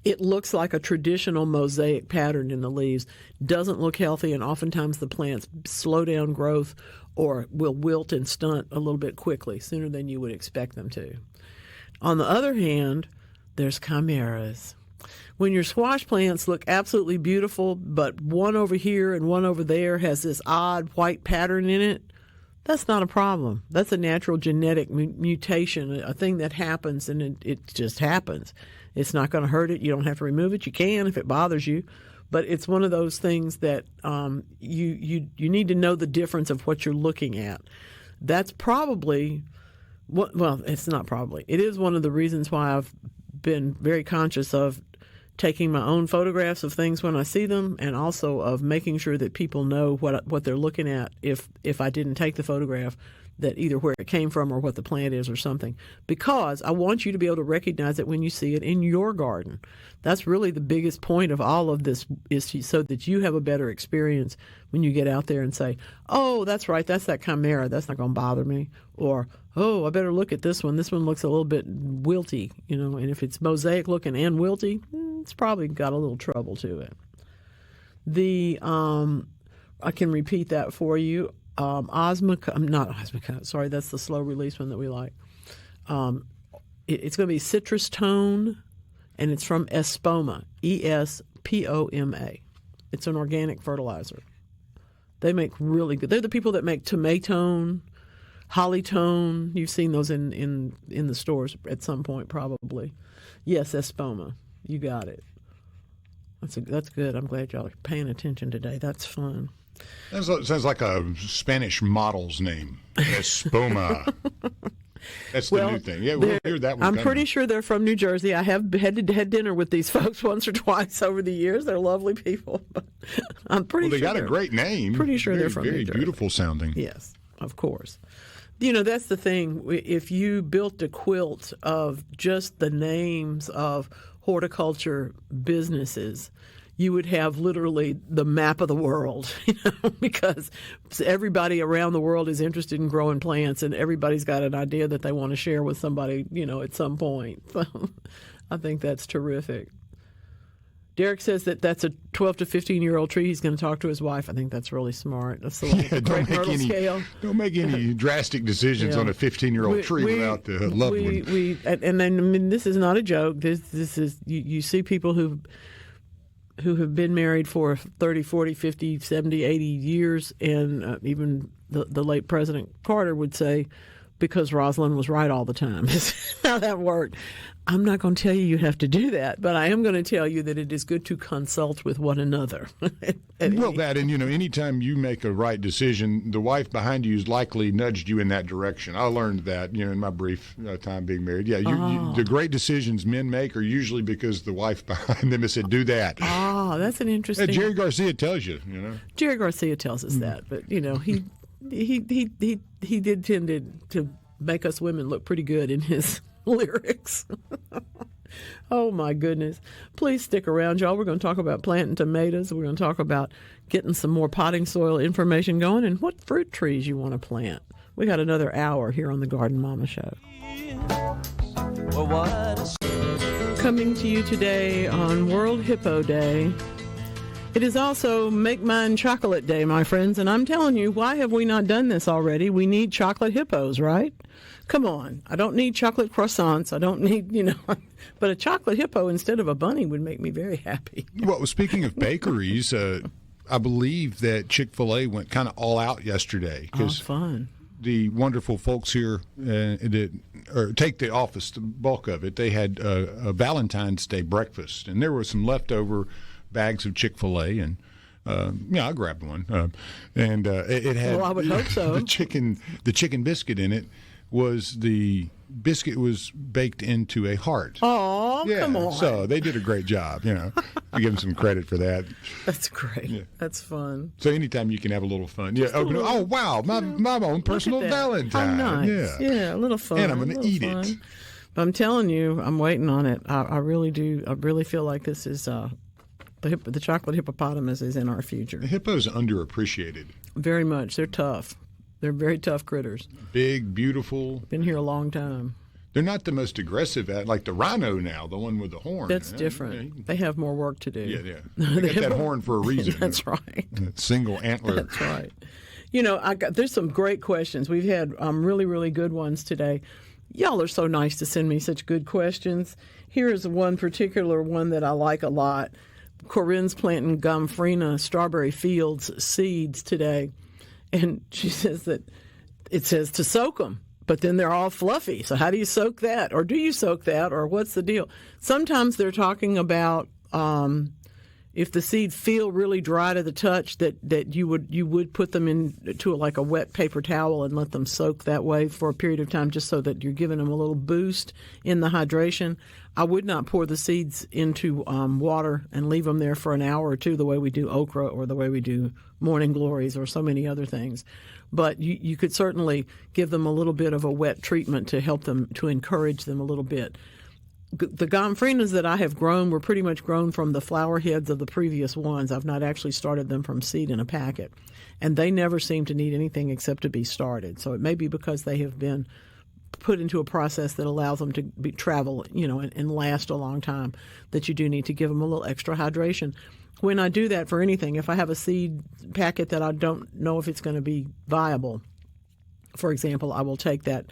It looks like a traditional mosaic pattern in the leaves, doesn't look healthy, and oftentimes the plants slow down growth or will wilt and stunt a little bit quickly, sooner than you would expect them to. On the other hand, there's chimeras. When your squash plants look absolutely beautiful, but one over here and one over there has this odd white pattern in it, that's not a problem. That's a natural genetic mutation, a thing that happens, and it just happens. It's not going to hurt it. You don't have to remove it. You can if it bothers you. But it's one of those things that you need to know the difference of what you're looking at. That's probably, it's not probably. It is one of the reasons why I've been very conscious of taking my own photographs of things when I see them, and also of making sure that people know what they're looking at if I didn't take the photograph, that either where it came from or what the plant is or something, because I want you to be able to recognize it when you see it in your garden. That's really the biggest point of all of this, is so that you have a better experience when you get out there and say, oh, that's right, that's that chimera, that's not going to bother me, or oh, I better look at this one looks a little bit wilty, and if it's mosaic looking and wilty, it's probably got a little trouble to it. I can repeat that for you. Not Osmocut, sorry, that's the slow release one that we like. It's going to be Citrus Tone, and it's from Espoma, Espoma. It's an organic fertilizer. They make really good. They're the people that make Tomatone. Hollytone. You've seen those in the stores at some point, probably. Yes, espoma. You got it. That's good. I'm glad y'all are paying attention today. That's fun. Sounds like a Spanish model's name. Espoma. That's the new thing. Yeah, we'll hear that one. I'm pretty sure they're from New Jersey. I have had dinner with these folks once or twice over the years. They're lovely people. But I'm pretty sure they got a great name. Pretty sure they're from New Jersey. Very beautiful sounding. Yes, of course. That's the thing. If you built a quilt of just the names of horticulture businesses, you would have literally the map of the world, because everybody around the world is interested in growing plants, and everybody's got an idea that they want to share with somebody, at some point. So I think that's terrific. Derek says that's a 12 to 15-year-old tree. He's going to talk to his wife. I think that's really smart. That's the great myrtle scale. Don't make any drastic decisions on a 15-year-old tree without the loved one. And then, this is not a joke. This is you see people who have been married for 30, 40, 50, 70, 80 years, and even the late President Carter would say, because Rosalind was right all the time. That's how that worked. I'm not going to tell you have to do that, but I am going to tell you that it is good to consult with one another. Anytime you make a right decision, the wife behind you is likely nudged you in that direction. I learned that, in my brief time being married. Yeah, the great decisions men make are usually because the wife behind them has said, do that. Oh, that's an interesting... Jerry Garcia tells you, Jerry Garcia tells us that, but, he did tend to make us women look pretty good in his lyrics. Oh, my goodness. Please stick around, y'all. We're going to talk about planting tomatoes. We're going to talk about getting some more potting soil information going and what fruit trees you want to plant. We got another hour here on the Garden Mama Show. Coming to you today on World Hippo Day. It is also Make Mine Chocolate Day, my friends, and I'm telling you, why have we not done this already? We need chocolate hippos, right? Come on. I don't need chocolate croissants. I don't need, but a chocolate hippo instead of a bunny would make me very happy. Well, speaking of bakeries, I believe that Chick-fil-A went kind of all out yesterday. Oh, fun. The wonderful folks here take the office, the bulk of it. They had a Valentine's Day breakfast, and there were some leftover bags of Chick-fil-A, and I grabbed one, and it had. Well, I would hope so. The chicken biscuit in it the biscuit was baked into a heart. Oh, yeah, come on! So they did a great job. To give them some credit for that. That's great. Yeah. That's fun. So anytime you can have a little fun. Yeah. Oh wow, my own personal Valentine. How nice. Yeah, a little fun. And I'm going to eat it. But I'm telling you, I'm waiting on it. I really do. I really feel like this is. The chocolate hippopotamus is in our future. The hippo's underappreciated. Very much. They're tough. They're very tough critters. Big, beautiful. Been here a long time. They're not the most aggressive like the rhino now, the one with the horn. That's different. Yeah. They have more work to do. Yeah. They got that horn for a reason. That's right. That single antler. That's right. There's some great questions. We've had really, really good ones today. Y'all are so nice to send me such good questions. Here is one particular one that I like a lot. Corinne's planting Gomphrena strawberry fields seeds today, and she says that it says to soak them, but then they're all fluffy. So how do you soak that? Or do you soak that? Or what's the deal? Sometimes they're talking about if the seeds feel really dry to the touch, that you would put them into a wet paper towel and let them soak that way for a period of time, just so that you're giving them a little boost in the hydration. I would not pour the seeds into water and leave them there for an hour or two, the way we do okra or the way we do morning glories or so many other things. But you could certainly give them a little bit of a wet treatment to help them, to encourage them a little bit. The Gompphrenas that I have grown were pretty much grown from the flower heads of the previous ones. I've not actually started them from seed in a packet. And they never seem to need anything except to be started. So it may be because they have been put into a process that allows them to travel, and last a long time, that you do need to give them a little extra hydration. When I do that for anything, if I have a seed packet that I don't know if it's going to be viable, for example, I will take the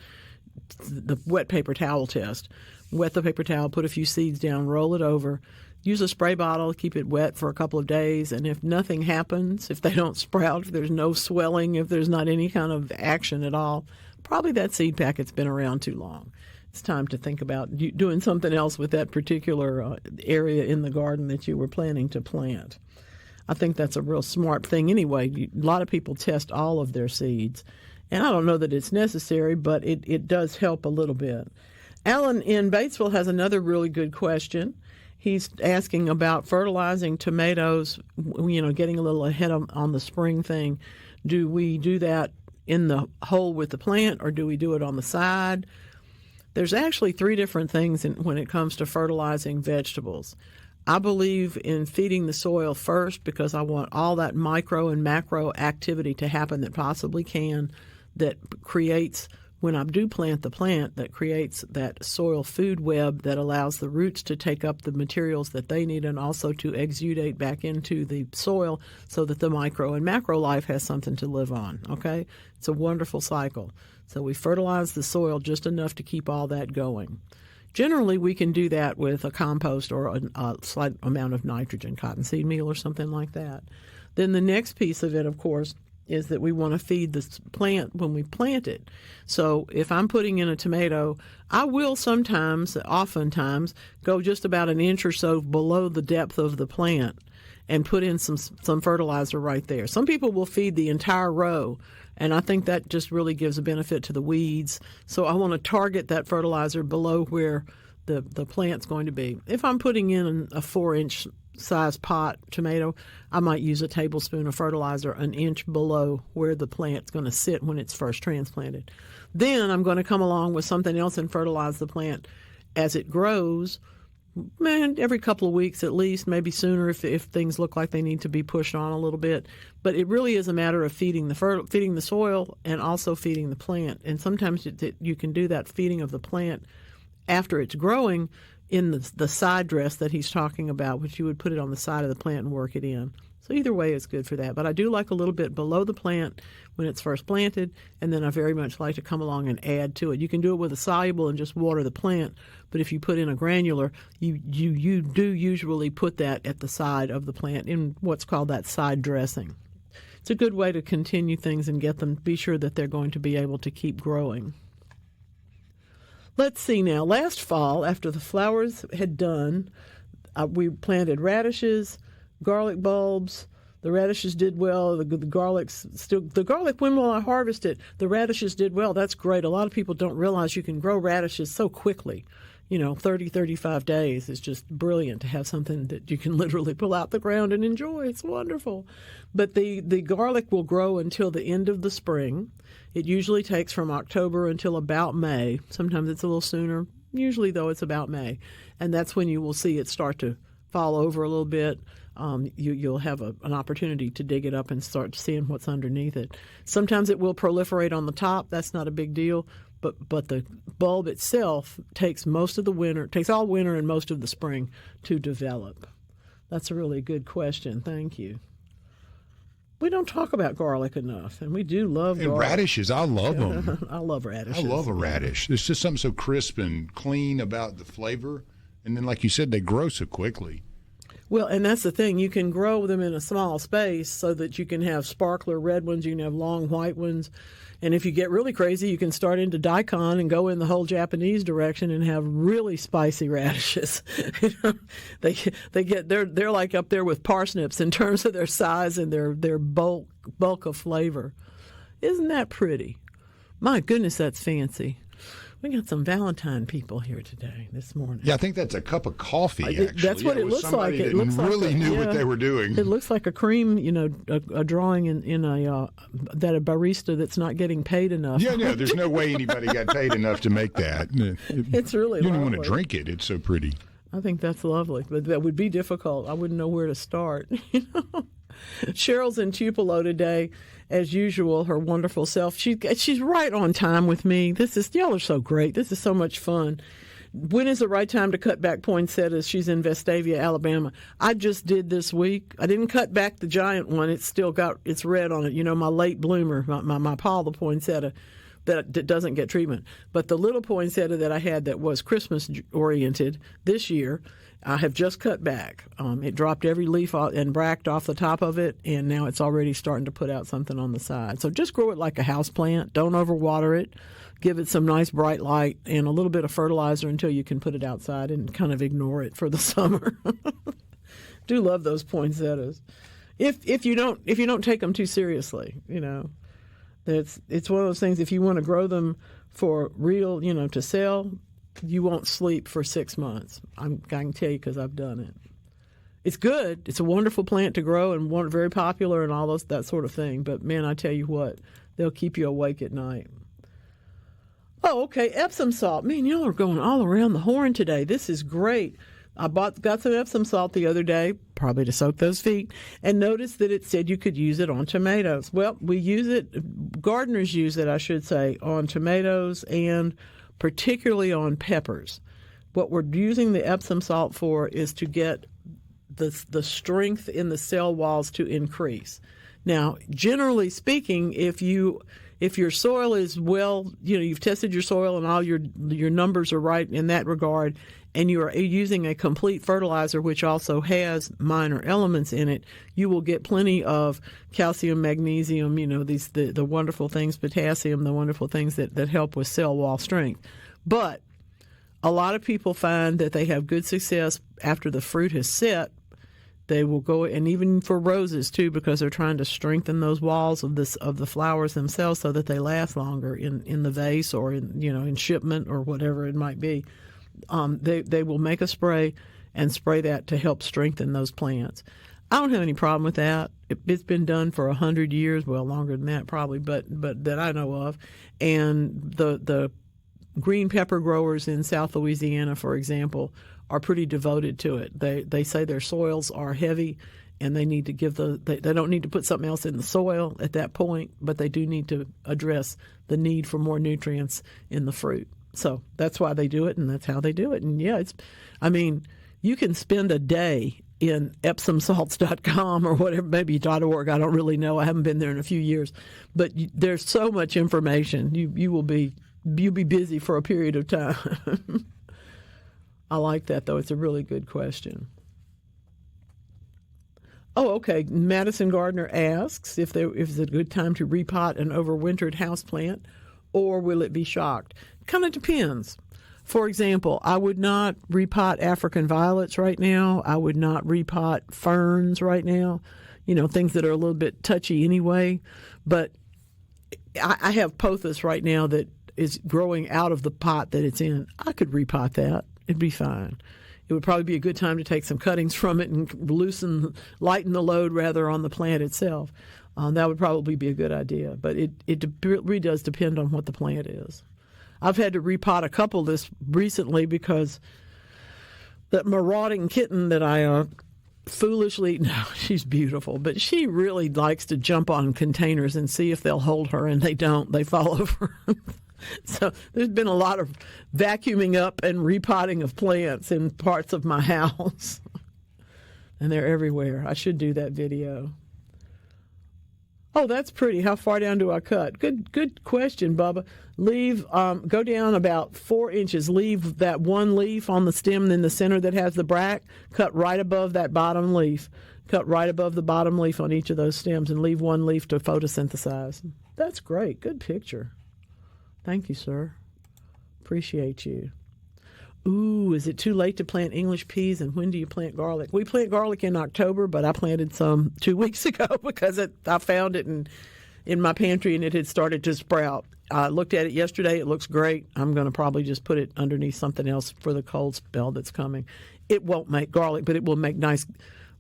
wet paper towel test, wet the paper towel, put a few seeds down, roll it over, use a spray bottle, keep it wet for a couple of days, and if nothing happens, if they don't sprout, if there's no swelling, if there's not any kind of action at all, probably that seed packet's been around too long. It's time to think about doing something else with that particular area in the garden that you were planning to plant. I think that's a real smart thing anyway. A lot of people test all of their seeds, and I don't know that it's necessary, but it does help a little bit. Alan in Batesville has another really good question. He's asking about fertilizing tomatoes, getting a little ahead on the spring thing. Do we do that in the hole with the plant, or do we do it on the side? There's actually 3 different things when it comes to fertilizing vegetables. I believe in feeding the soil first because I want all that micro and macro activity to happen that possibly can, that creates, when I do plant the plant, that creates that soil food web that allows the roots to take up the materials that they need and also to exudate back into the soil so that the micro and macro life has something to live on, okay? It's a wonderful cycle. So we fertilize the soil just enough to keep all that going. Generally, we can do that with a compost or a slight amount of nitrogen, cottonseed meal or something like that. Then the next piece of it, of course, is that we want to feed the plant when we plant it. So if I'm putting in a tomato, I will oftentimes, go just about an inch or so below the depth of the plant and put in some fertilizer right there. Some people will feed the entire row, and I think that just really gives a benefit to the weeds. So I want to target that fertilizer below where the plant's going to be. If I'm putting in a 4-inch size pot tomato, I might use a tablespoon of fertilizer an inch below where the plant's going to sit when it's first transplanted. Then I'm going to come along with something else and fertilize the plant as it grows, every couple of weeks at least, maybe sooner if things look like they need to be pushed on a little bit. But it really is a matter of feeding the soil and also feeding the plant. And sometimes you can do that feeding of the plant after it's growing in the side dress that he's talking about, which you would put it on the side of the plant and work it in. So either way is good for that. But I do like a little bit below the plant when it's first planted, and then I very much like to come along and add to it. You can do it with a soluble and just water the plant, but if you put in a granular, you do usually put that at the side of the plant in what's called that side dressing. It's a good way to continue things and be sure that they're going to be able to keep growing. Let's see now. Last fall, after the flowers had done, we planted radishes, garlic bulbs. The radishes did well. The garlic, when will I harvest it? The radishes did well. That's great. A lot of people don't realize you can grow radishes so quickly. 30, 35 days is just brilliant to have something that you can literally pull out the ground and enjoy. It's wonderful. But the garlic will grow until the end of the spring. It usually takes from October until about May. Sometimes it's a little sooner. Usually, though, it's about May. And that's when you will see it start to fall over a little bit. You'll have an opportunity to dig it up and start seeing what's underneath it. Sometimes it will proliferate on the top. That's not a big deal. But the bulb itself takes all winter and most of the spring to develop. That's a really good question. Thank you. We don't talk about garlic enough, and we do love garlic. And radishes, I love them. I love radishes. I love a radish. There's just something so crisp and clean about the flavor. And then, like you said, they grow so quickly. Well, and that's the thing. You can grow them in a small space so that you can have sparkler red ones, you can have long white ones. And if you get really crazy, you can start into daikon and go in the whole Japanese direction and have really spicy radishes. They're like up there with parsnips in terms of their size and their bulk of flavor. Isn't that pretty? My goodness, that's fancy. We got some Valentine people here this morning. Yeah, I think that's a cup of coffee, actually. That's what it looks like. It looks really knew what they were doing. It looks like a cream, a drawing in a barista that's not getting paid enough. Yeah, no, there's no way anybody got paid enough to make that. It's really You don't lovely. want to drink it. It's so pretty. I think that's lovely, but that would be difficult. I wouldn't know where to start. Cheryl's in Tupelo today, as usual, her wonderful self. She's right on time with me. Y'all are so great. This is so much fun. When is the right time to cut back poinsettias? She's in Vestavia, Alabama. I just did this week. I didn't cut back the giant one. It's still got its red on it. My late bloomer, my Paul the poinsettia. that doesn't get treatment. But the little poinsettia that I had that was Christmas oriented this year, I have just cut back. It dropped every leaf and bract off the top of it, and now it's already starting to put out something on the side. So just grow it like a house plant. Don't overwater it. Give it some nice bright light and a little bit of fertilizer until you can put it outside and kind of ignore it for the summer. Do love those poinsettias. If you don't take them too seriously, it's one of those things. If you want to grow them for real, to sell, you won't sleep for 6 months. I can tell you because I've done it. It's good. It's a wonderful plant to grow and very popular and all that sort of thing. But man, I tell you what, they'll keep you awake at night. Oh, okay. Epsom salt. Man, y'all are going all around the horn today. This is great. I got some Epsom salt the other day, probably to soak those feet, and noticed that it said you could use it on tomatoes. Well, we use it, gardeners use it, I should say, on tomatoes and particularly on peppers. What we're using the Epsom salt for is to get the strength in the cell walls to increase. Now, generally speaking, if your soil is well, you've tested your soil and all your numbers are right in that regard, and you are using a complete fertilizer which also has minor elements in it, you will get plenty of calcium, magnesium, the wonderful things, potassium, the wonderful things that help with cell wall strength. But a lot of people find that they have good success after the fruit has set. They will go, and even for roses too, because they're trying to strengthen those walls of the flowers themselves so that they last longer in the vase or in shipment or whatever it might be. They will make a spray and spray that to help strengthen those plants. I don't have any problem with that. It's been done for 100 years, well, longer than that probably, but that I know of. And the green pepper growers in South Louisiana, for example, are pretty devoted to it. They say their soils are heavy, and they need to they don't need to put something else in the soil at that point, but they do need to address the need for more nutrients in the fruit. So that's why they do it, and that's how they do it. And yeah, you can spend a day in epsomsalts.com or whatever, maybe .org. I don't really know. I haven't been there in a few years, but there's so much information. You'll be busy for a period of time. I like that, though. It's a really good question. Oh, okay. Madison Gardner asks if it's a good time to repot an overwintered houseplant, or will it be shocked? Kind of depends. For example, I would not repot African violets right now. I would not repot ferns right now, things that are a little bit touchy anyway. But I have pothos right now that is growing out of the pot that it's in. I could repot that. It'd be fine. It would probably be a good time to take some cuttings from it and lighten the load rather on the plant itself. That would probably be a good idea. But it really does depend on what the plant is. I've had to repot a couple this recently because that marauding kitten that I she's beautiful, but she really likes to jump on containers and see if they'll hold her, and they don't. They fall over. So there's been a lot of vacuuming up and repotting of plants in parts of my house. And they're everywhere. I should do that video. Oh, that's pretty. How far down do I cut? Good question, Bubba. Go down about 4 inches. Leave that one leaf on the stem in the center that has the bract. Cut right above that bottom leaf. Cut right above the bottom leaf on each of those stems and leave one leaf to photosynthesize. That's great. Good picture. Thank you, sir. Appreciate you. Ooh, is it too late to plant English peas, and when do you plant garlic? We plant garlic in October, but I planted some 2 weeks ago because I found it in my pantry and it had started to sprout. I looked at it yesterday. It looks great. I'm going to probably just put it underneath something else for the cold spell that's coming. It won't make garlic, but it will make nice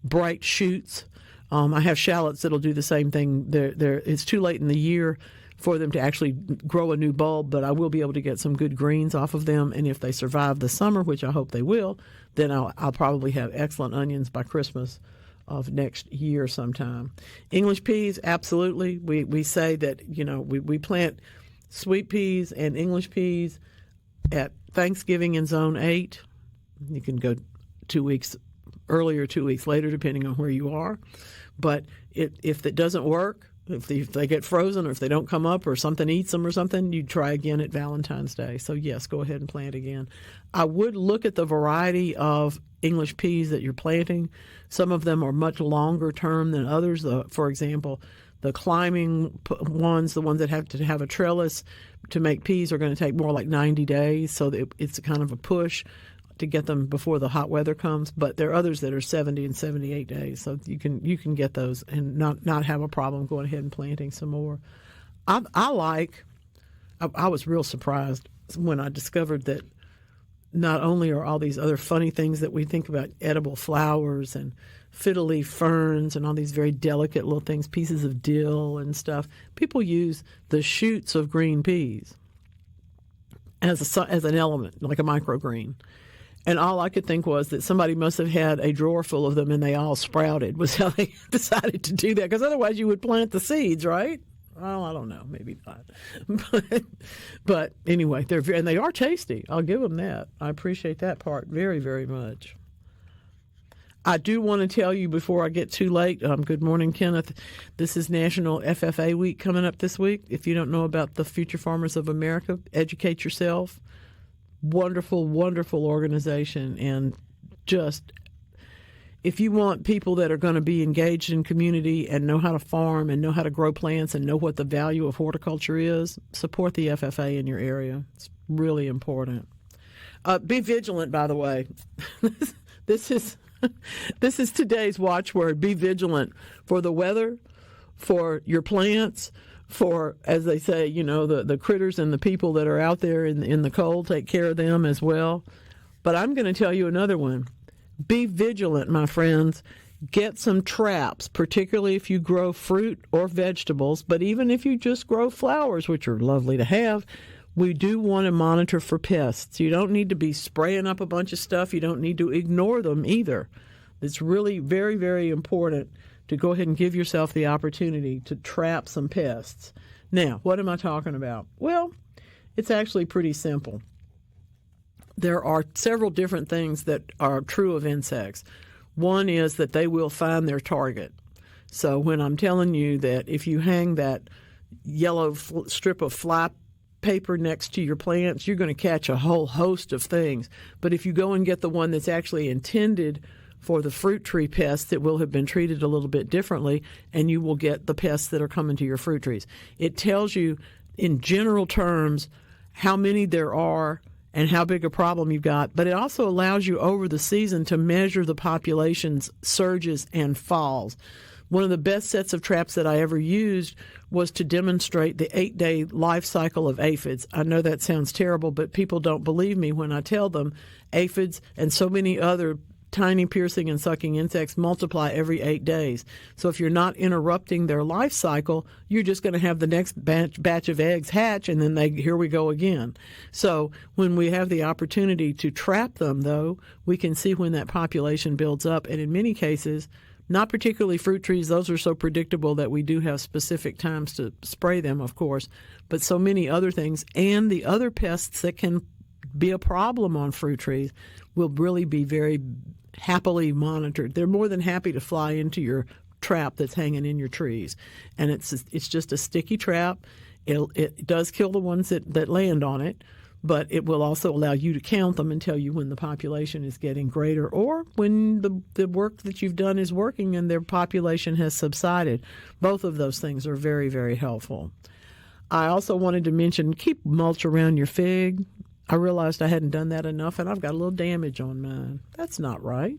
bright shoots. I have shallots that'll do the same thing. It's too late in the year for them to actually grow a new bulb, but I will be able to get some good greens off of them. And if they survive the summer, which I hope they will, then I'll probably have excellent onions by Christmas of next year sometime. English peas, absolutely. We say that, we plant sweet peas and English peas at Thanksgiving in Zone 8. You can go 2 weeks earlier, 2 weeks later, depending on where you are. But if that doesn't work, If they get frozen or if they don't come up or something eats them or something, you try again at Valentine's Day. So, yes, go ahead and plant again. I would look at the variety of English peas that you're planting. Some of them are much longer term than others. For example, the climbing ones, the ones that have to have a trellis to make peas, are going to take more like 90 days. So it's kind of a push to get them before the hot weather comes. But there are others that are 70 and 78 days. So you can get those and not have a problem going ahead and planting some more. I was real surprised when I discovered that not only are all these other funny things that we think about, edible flowers and fiddle leaf ferns and all these very delicate little things, pieces of dill and stuff, people use the shoots of green peas as an element, like a microgreen. And all I could think was that somebody must have had a drawer full of them and they all sprouted, was how they decided to do that. Because otherwise you would plant the seeds, right? Well, I don't know, maybe not. But anyway, they are tasty. I'll give them that. I appreciate that part very, very much. I do want to tell you before I get too late, good morning, Kenneth. This is National FFA Week coming up this week. If you don't know about the Future Farmers of America, educate yourself. Wonderful, wonderful organization. And just, if you want people that are going to be engaged in community and know how to farm and know how to grow plants and know what the value of horticulture is, support the FFA in your area. It's really important. Be vigilant, by the way. This is today's watchword. Be vigilant for the weather, for your plants, for, as they say, the critters and the people that are out there in the cold. Take care of them as well. But I'm going to tell you another one. Be vigilant, my friends. Get some traps, particularly if you grow fruit or vegetables. But even if you just grow flowers, which are lovely to have, we do want to monitor for pests. You don't need to be spraying up a bunch of stuff. You don't need to ignore them either. It's really very, very important to go ahead and give yourself the opportunity to trap some pests. Now, what am I talking about? Well, it's actually pretty simple. There are several different things that are true of insects. One is that they will find their target. So when I'm telling you that if you hang that yellow strip of fly paper next to your plants, you're going to catch a whole host of things. But if you go and get the one that's actually intended for the fruit tree pests, it will have been treated a little bit differently, and you will get the pests that are coming to your fruit trees. It tells you in general terms how many there are and how big a problem you've got, but it also allows you over the season to measure the population's surges and falls. One of the best sets of traps that I ever used was to demonstrate the 8-day life cycle of aphids. I know that sounds terrible, but people don't believe me when I tell them aphids and so many other tiny piercing and sucking insects multiply every 8 days. So if you're not interrupting their life cycle, you're just going to have the next batch of eggs hatch, and then here we go again. So when we have the opportunity to trap them, though, we can see when that population builds up. And in many cases, not particularly fruit trees, those are so predictable that we do have specific times to spray them, of course, but so many other things and the other pests that can be a problem on fruit trees will really be very happily monitored. They're more than happy to fly into your trap that's hanging in your trees. And it's just a sticky trap. It does kill the ones that land on it, but it will also allow you to count them and tell you when the population is getting greater or when the work that you've done is working and their population has subsided. Both of those things are very, very helpful. I also wanted to mention keep mulch around your fig. I realized I hadn't done that enough, and I've got a little damage on mine. That's not right.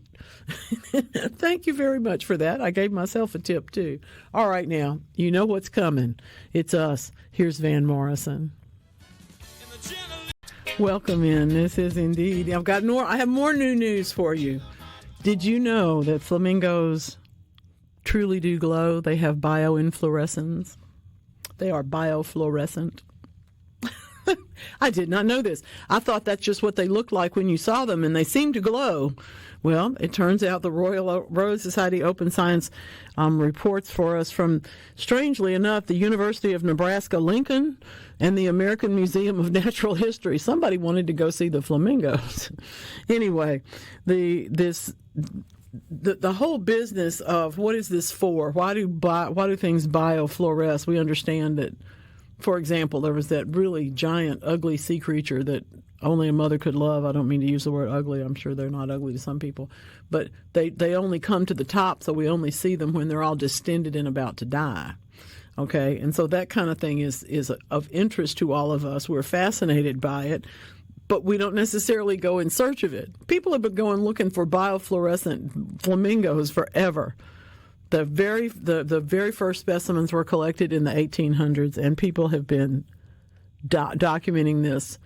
Thank you very much for that. I gave myself a tip, too. All right, now, you know what's coming. It's us. Here's Van Morrison. Welcome in. This is indeed. I have more new news for you. Did you know that flamingos truly do glow? They have bioinflorescence. They are biofluorescent. I did not know this. I thought that's just what they looked like when you saw them, and they seem to glow. Well, it turns out the Royal Rose Society Open Science reports for us from, strangely enough, the University of Nebraska-Lincoln and the American Museum of Natural History. Somebody wanted to go see the flamingos. Anyway, this the whole business of what is this for? Why do things biofluoresce? We understand that, for example, there was that really giant, ugly sea creature that only a mother could love. I don't mean to use the word ugly. I'm sure they're not ugly to some people. But they only come to the top, so we only see them when they're all distended and about to die. Okay? And so that kind of thing is of interest to all of us. We're fascinated by it, but we don't necessarily go in search of it. People have been going looking for biofluorescent flamingos forever. The very first specimens were collected in the 1800s, and people have been documenting this.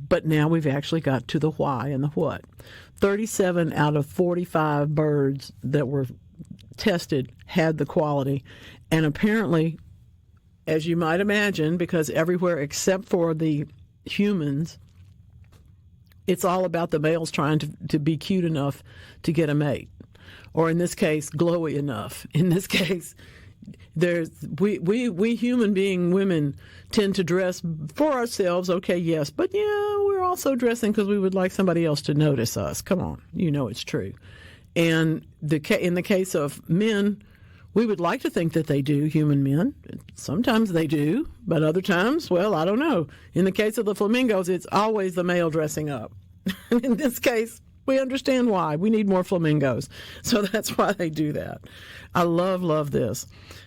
But now we've actually got to the why and the what. 37 out of 45 birds that were tested had the quality. And apparently, as you might imagine, because everywhere except for the humans, it's all about the males trying to be cute enough to get a mate. Or in this case, glowy enough. In this case, we human being women tend to dress for ourselves, okay, yes, but yeah, we're also dressing because we would like somebody else to notice us. Come on, you know it's true. And in the case of men, we would like to think that they do, human men. Sometimes they do, but other times, well, I don't know. In the case of the flamingos, it's always the male dressing up. In this case, we understand why. We need more flamingos. So that's why they do that. I love this.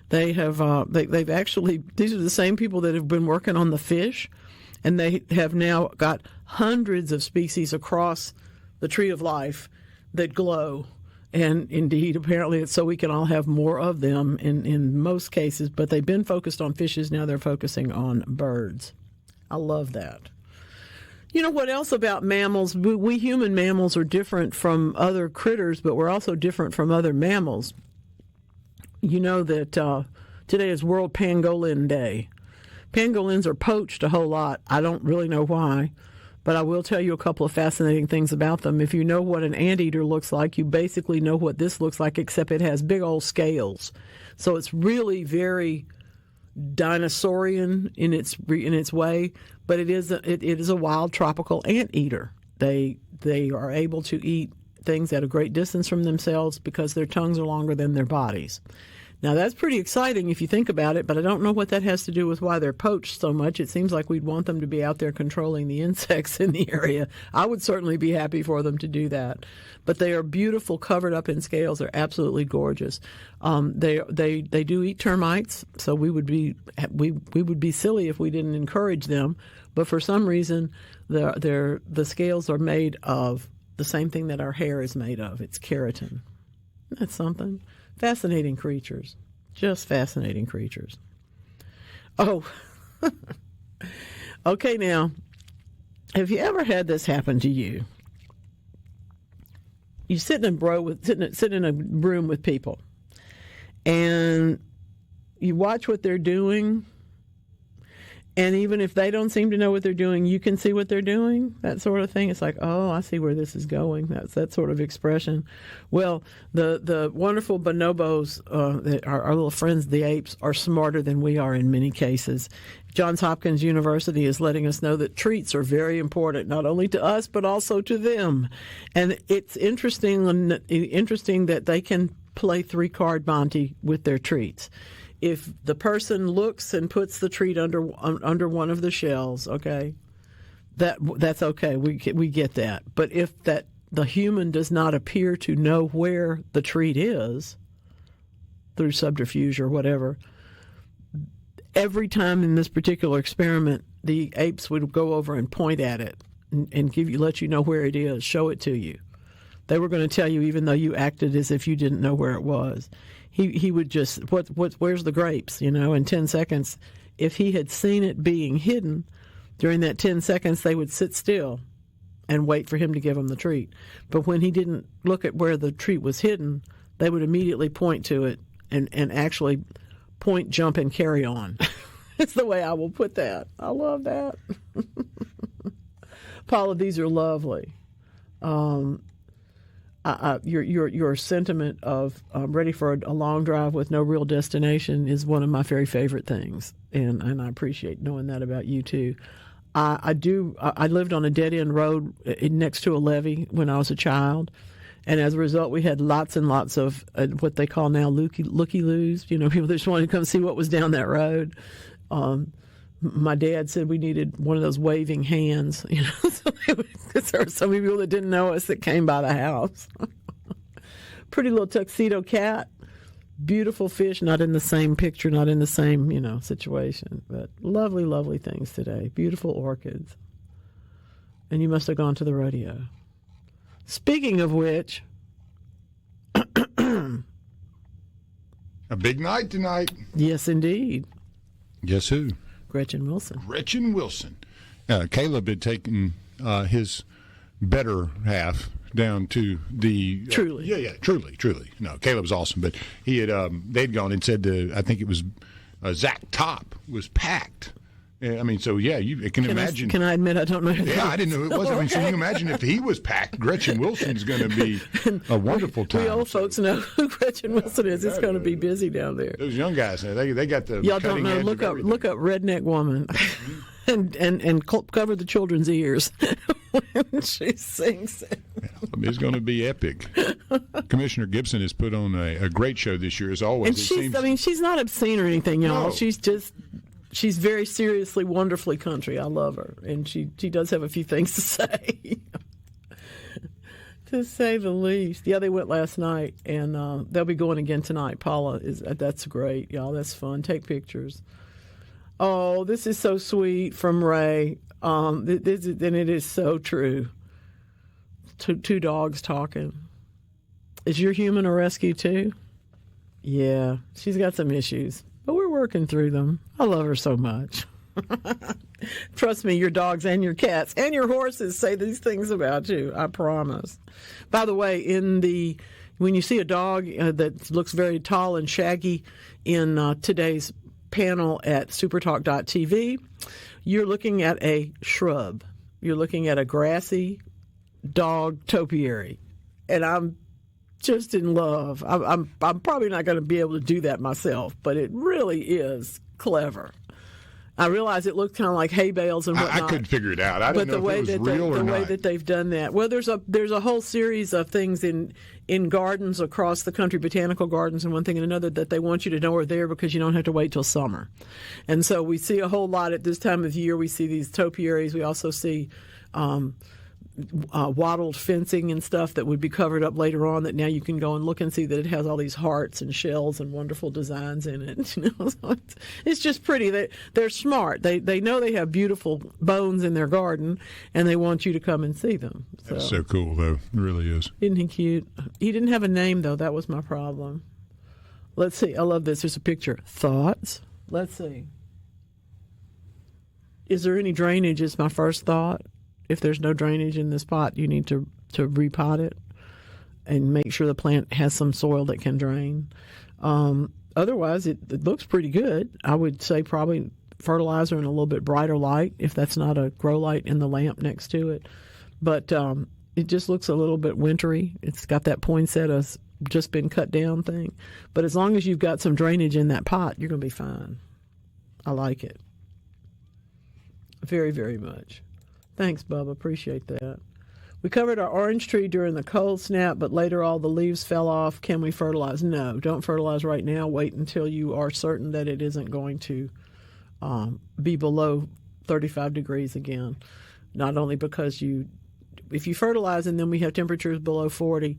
They have they've actually, these are the same people that have been working on the fish, and they have now got hundreds of species across the tree of life that glow. And indeed, apparently it's so we can all have more of them in most cases, but they've been focused on fishes, now they're focusing on birds. I love that. You know what else about mammals? We human mammals are different from other critters, but we're also different from other mammals. You know that today is World Pangolin Day. Pangolins are poached a whole lot. I don't really know why, but I will tell you a couple of fascinating things about them. If you know what an anteater looks like, you basically know what this looks like, except it has big old scales. So it's really very dinosaurian in its way, but it is a wild tropical anteater. They are able to eat things at a great distance from themselves because their tongues are longer than their bodies. Now, that's pretty exciting if you think about it, but I don't know what that has to do with why they're poached so much. It seems like we'd want them to be out there controlling the insects in the area. I would certainly be happy for them to do that. But they are beautiful, covered up in scales. They're absolutely gorgeous. They do eat termites, so we would be silly if we didn't encourage them. But for some reason, the scales are made of the same thing that our hair is made of. It's keratin. That's something. Fascinating creatures. Just fascinating creatures. Oh, okay, now, have you ever had this happen to you? You sit in a room with people, and you watch what they're doing, and even if they don't seem to know what they're doing, you can see what they're doing, that sort of thing. It's like, oh, I see where this is going. That's that sort of expression. Well, the wonderful bonobos, our little friends, the apes, are smarter than we are in many cases. Johns Hopkins University is letting us know that treats are very important, not only to us, but also to them. And it's interesting that they can play 3-card Monte with their treats. If the person looks and puts the treat under one of the shells, okay, that's okay. We get that. But if the human does not appear to know where the treat is through subterfuge or whatever, every time in this particular experiment, the apes would go over and point at it and let you know where it is, show it to you. They were going to tell you even though you acted as if you didn't know where it was. He would just, where's the grapes, in 10 seconds. If he had seen it being hidden, during that 10 seconds, they would sit still and wait for him to give them the treat. But when he didn't look at where the treat was hidden, they would immediately point to it and actually point, jump, and carry on. It's the way I will put that. I love that. Paula, these are lovely. Your sentiment of ready for a long drive with no real destination is one of my very favorite things, and I appreciate knowing that about you too. I lived on a dead end road next to a levee when I was a child, And as a result, we had lots and lots of what they call now looky-loos, people that just wanted to come see what was down that road. My dad said we needed one of those waving hands, so because there were so many people that didn't know us that came by the house. Pretty little tuxedo cat, beautiful fish, not in the same picture, not in the same, situation, but lovely, lovely things today. Beautiful orchids. And you must have gone to the rodeo. Speaking of which, a big night tonight. Yes, indeed. Guess who? Gretchen Wilson. Gretchen Wilson. Caleb had taken his better half down to the Truly. Truly. No, Caleb's awesome, but he had they'd gone and said I think it was Zach Top was packed. You can imagine. Can I admit I don't know who that is? I didn't know who it was. So you imagine if he was packed, Gretchen Wilson's going to be a wonderful time. We old folks know who Gretchen Wilson is. It's going to be busy down there. Those young guys, they got the y'all don't know. Look up Redneck Woman, and cover the children's ears when she sings it. It's going to be epic. Commissioner Gibson has put on a great show this year, as always. And she's not obscene or anything, y'all. No. She's very seriously, wonderfully country. I love her, and she does have a few things to say, to say the least. Yeah, they went last night, and they'll be going again tonight. Paula that's great, y'all. That's fun. Take pictures. Oh, this is so sweet from Ray. And it is so true. Two dogs talking. Is your human a rescue too? Yeah, she's got some issues. But we're working through them. I love her so much. Trust me, your dogs and your cats and your horses say these things about you. I promise. By the way, when you see a dog that looks very tall and shaggy in today's panel at SuperTalk.tv, you're looking at a shrub. You're looking at a grassy dog topiary. And I'm just in love. I'm probably not going to be able to do that myself, but it really is clever. I realize it looked kind of like hay bales and whatnot. I couldn't figure it out. I didn't know if it was real or not. The way that they've done that. Well, there's a whole series of things in gardens across the country, botanical gardens and one thing and another, that they want you to know are there because you don't have to wait till summer. And so we see a whole lot at this time of year. We see these topiaries. We also see wattled fencing and stuff that would be covered up later on, that now you can go and look and see that it has all these hearts and shells and wonderful designs in it. So it's just pretty. They're smart. They know they have beautiful bones in their garden, and they want you to come and see them. That's so cool, though. It really is. Isn't he cute? He didn't have a name, though. That was my problem. Let's see. I love this. There's a picture. Thoughts? Let's see. Is there any drainage is my first thought. If there's no drainage in this pot, you need to repot it and make sure the plant has some soil that can drain. Otherwise, it looks pretty good. I would say probably fertilizer and a little bit brighter light, if that's not a grow light in the lamp next to it. But it just looks a little bit wintry. It's got that poinsettia just been cut down thing. But as long as you've got some drainage in that pot, you're going to be fine. I like it very, very much. Thanks, Bubba. Appreciate that. We covered our orange tree during the cold snap, but later all the leaves fell off. Can we fertilize? No, don't fertilize right now. Wait until you are certain that it isn't going to be below 35 degrees again. Not only because if you fertilize and then we have temperatures below 40,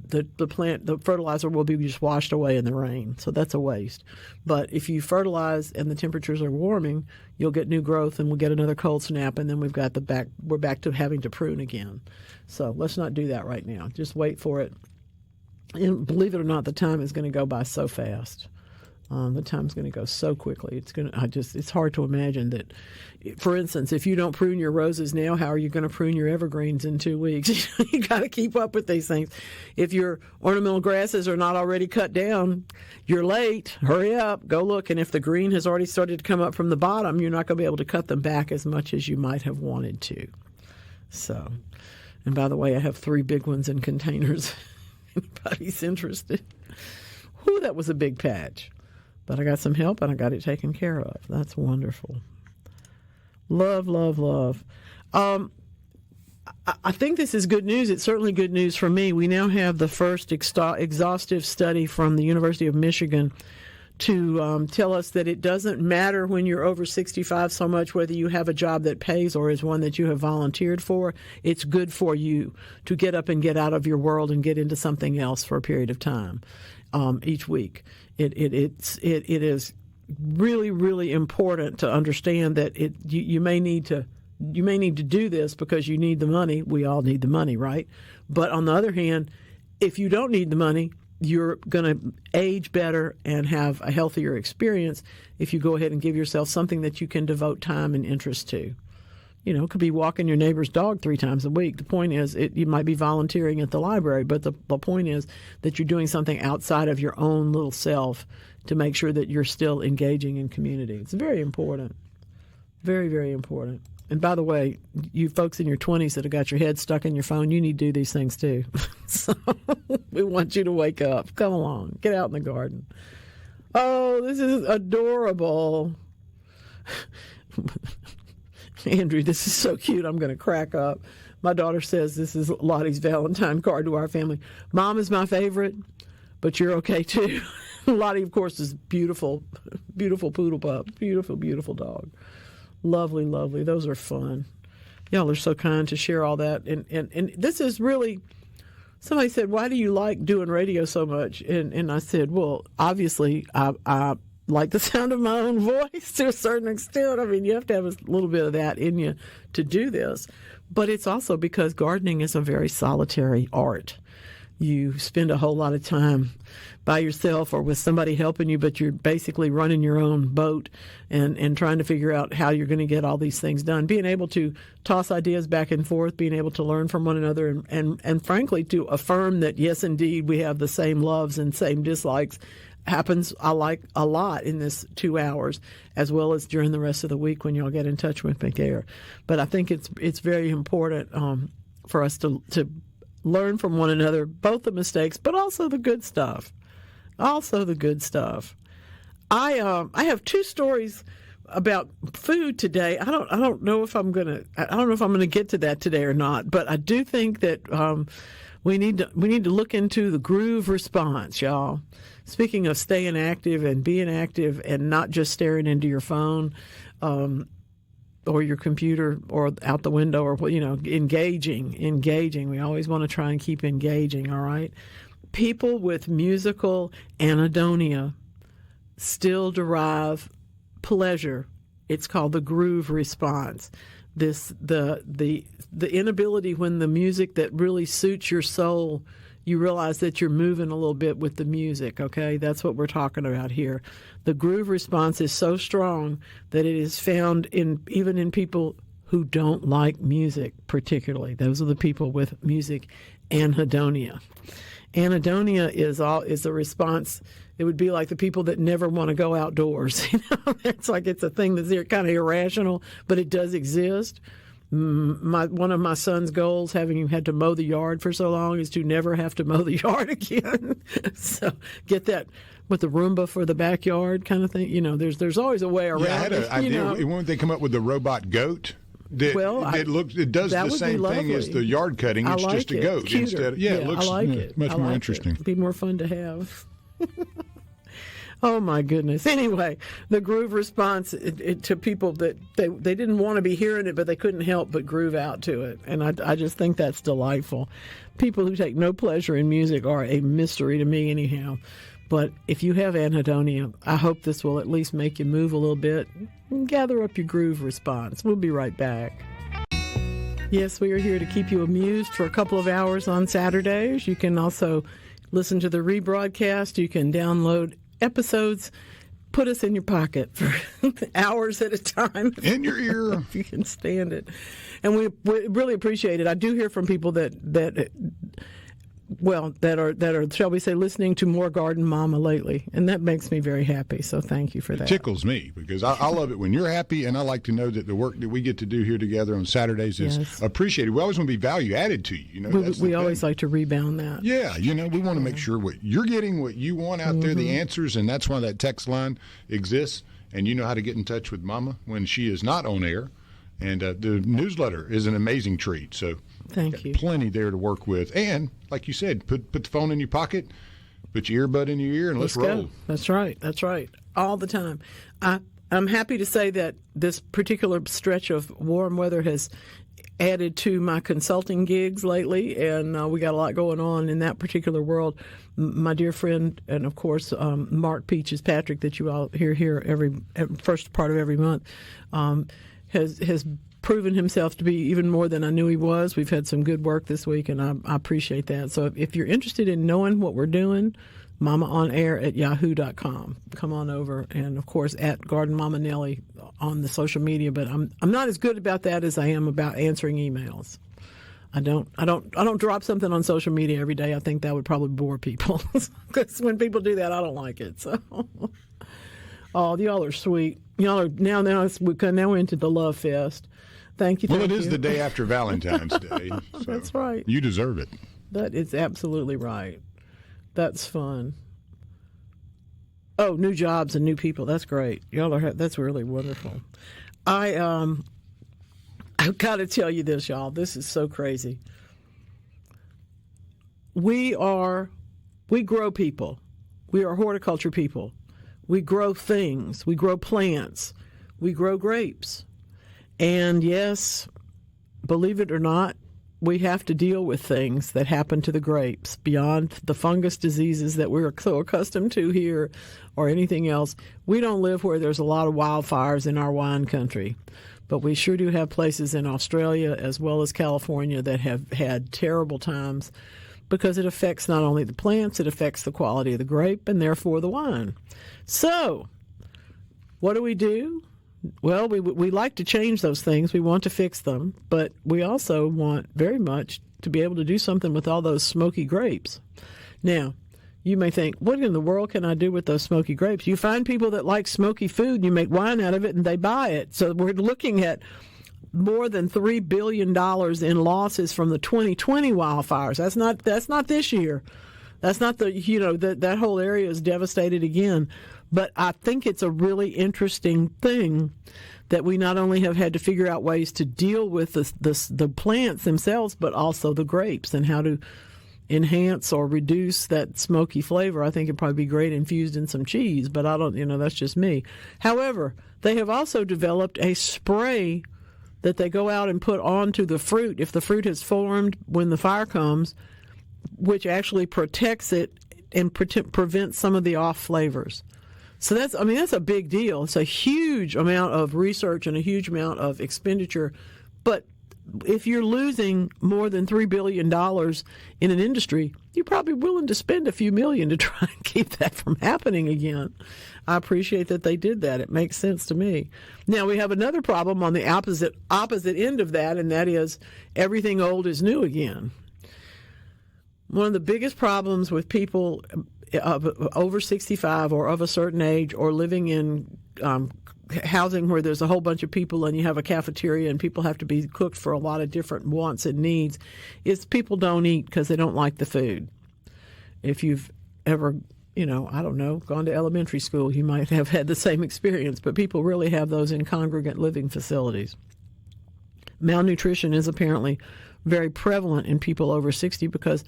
the fertilizer will be just washed away in the rain, so that's a waste. But if you fertilize and the temperatures are warming, you'll get new growth, and we'll get another cold snap, and then we're back to having to prune again. So let's not do that right now. Just wait for it. And believe it or not, the time is going to go by so fast. The time's going to go so quickly. It's hard to imagine that. For instance, if you don't prune your roses now, how are you going to prune your evergreens in 2 weeks? You got to keep up with these things. If your ornamental grasses are not already cut down, you're late. Hurry up, go look. And if the green has already started to come up from the bottom, you're not going to be able to cut them back as much as you might have wanted to. So, and by the way, I have 3 big ones in containers. Anybody's interested? Whew, that was a big patch. But I got some help, and I got it taken care of. That's wonderful. Love, love, love. I think this is good news. It's certainly good news for me. We now have the first exhaustive study from the University of Michigan to tell us that it doesn't matter when you're over 65 so much whether you have a job that pays or is one that you have volunteered for. It's good for you to get up and get out of your world and get into something else for a period of time each week. It is really, really important to understand that you may need to do this because you need the money. We all need the money, right? But on the other hand, if you don't need the money, you're going to age better and have a healthier experience if you go ahead and give yourself something that you can devote time and interest to. You know, it could be walking your neighbor's dog 3 times a week. The point is, you might be volunteering at the library, but the point is that you're doing something outside of your own little self to make sure that you're still engaging in community. It's very important. Very, very important. And by the way, you folks in your 20s that have got your head stuck in your phone, you need to do these things too. So we want you to wake up. Come along. Get out in the garden. Oh, this is adorable. Andrew, this is so cute. I'm going to crack up. My daughter says this is Lottie's Valentine card to our family. Mom is my favorite, but you're okay too. Lottie, of course, is beautiful, beautiful poodle pup. Beautiful, beautiful dog. Lovely, lovely. Those are fun. Y'all are so kind to share all that. And this is really, somebody said, why do you like doing radio so much? And I said, well, obviously, I like the sound of my own voice to a certain extent. I mean, you have to have a little bit of that in you to do this. But it's also because gardening is a very solitary art. You spend a whole lot of time by yourself or with somebody helping you, but you're basically running your own boat and trying to figure out how you're going to get all these things done. Being able to toss ideas back and forth, being able to learn from one another, and frankly, to affirm that, yes, indeed, we have the same loves and same dislikes happens, I like, a lot in this 2 hours, as well as during the rest of the week when y'all get in touch with me there. But I think it's very important for us to learn from one another, both the mistakes, but also the good stuff. Also the good stuff. I have 2 stories about food today. I don't know if I'm gonna get to that today or not, but I do think that we need to look into the groove response, y'all. Speaking of staying active and being active and not just staring into your phone or your computer or out the window, or, you know, engaging. We always want to try and keep engaging, all right? People with musical anhedonia still derive pleasure. It's called the groove response. The inability when the music that really suits your soul, you realize that you're moving a little bit with the music, okay? That's what we're talking about here. The groove response is so strong that it is found even in people who don't like music particularly. Those are the people with music anhedonia. Anhedonia is a response. It would be like the people that never want to go outdoors. You know, it's like it's a thing that's kind of irrational, but it does exist. One of my son's goals, having had to mow the yard for so long, is to never have to mow the yard again. So get that with the Roomba for the backyard kind of thing. You know, there's always a way around. Yeah, I had an idea. When they come up with the robot goat. It does the same thing as the yard cutting. It's just a goat instead. It looks much more interesting. It'd be more fun to have. Oh my goodness! Anyway, the groove response to people that they didn't want to be hearing it, but they couldn't help but groove out to it, and I just think that's delightful. People who take no pleasure in music are a mystery to me, anyhow. But if you have anhedonia, I hope this will at least make you move a little bit and gather up your groove response. We'll be right back. Yes, we are here to keep you amused for a couple of hours on Saturdays. You can also listen to the rebroadcast. You can download episodes. Put us in your pocket for hours at a time. In your ear. If you can stand it. And we really appreciate it. I do hear from people that are, shall we say, listening to more Garden Mama lately, and that makes me very happy. So thank you for that. It tickles me because I love it when you're happy, and I like to know that the work that we get to do here together on Saturdays is appreciated. We always want to be value added to you. You know, we always like to rebound that. Yeah, you know, we want to make sure what you're getting, what you want out there, the answers, and that's why that text line exists. And you know how to get in touch with Mama when she is not on air. And the newsletter is an amazing treat. So Thank you. Plenty there to work with. And like you said, put the phone in your pocket, put your earbud in your ear, and let's roll. Go. That's right. That's right. All the time. I'm happy to say that this particular stretch of warm weather has added to my consulting gigs lately, and we got a lot going on in that particular world. My dear friend, and of course, Mark Peaches Patrick, that you all hear here every first part of every month, has proven himself to be even more than I knew he was. We've had some good work this week, and I appreciate that. So if you're interested in knowing what we're doing, mamaonair@yahoo.com. Come on over, and of course at Garden Mama Nellie on the social media. But I'm not as good about that as I am about answering emails. I don't drop something on social media every day. I think that would probably bore people because when people do that, I don't like it. So, oh, y'all are sweet. Y'all are now we're into the love fest. Thank you. Well, it is the day after Valentine's Day. So that's right. You deserve it. That is absolutely right. That's fun. Oh, new jobs and new people. That's great. That's really wonderful. I've got to tell you this, y'all. This is so crazy. We grow people. We are horticulture people. We grow things. We grow plants. We grow grapes. And yes, believe it or not, we have to deal with things that happen to the grapes beyond the fungus diseases that we're so accustomed to here or anything else. We don't live where there's a lot of wildfires in our wine country, but we sure do have places in Australia as well as California that have had terrible times because it affects not only the plants, it affects the quality of the grape and therefore the wine. So, what do? Well, we like to change those things. We want to fix them, but we also want very much to be able to do something with all those smoky grapes. Now, you may think, what in the world can I do with those smoky grapes? You find people that like smoky food, you make wine out of it, and they buy it. So we're looking at more than $3 billion in losses from the 2020 wildfires. That's not this year. That's not that whole area is devastated again. But I think it's a really interesting thing that we not only have had to figure out ways to deal with the plants themselves, but also the grapes and how to enhance or reduce that smoky flavor. I think it'd probably be great infused in some cheese, but I don't, that's just me. However, they have also developed a spray that they go out and put onto the fruit if the fruit has formed when the fire comes, which actually protects it and prevents some of the off flavors. So that's a big deal. It's a huge amount of research and a huge amount of expenditure. But if you're losing more than $3 billion in an industry, you're probably willing to spend a few million to try and keep that from happening again. I appreciate that they did that. It makes sense to me. Now, we have another problem on the opposite end of that, and that is everything old is new again. One of the biggest problems with people over 65 or of a certain age or living in housing where there's a whole bunch of people and you have a cafeteria and people have to be cooked for a lot of different wants and needs is people don't eat because they don't like the food. If you've ever, gone to elementary school, you might have had the same experience, but people really have those in congregate living facilities. Malnutrition is apparently very prevalent in people over 60 because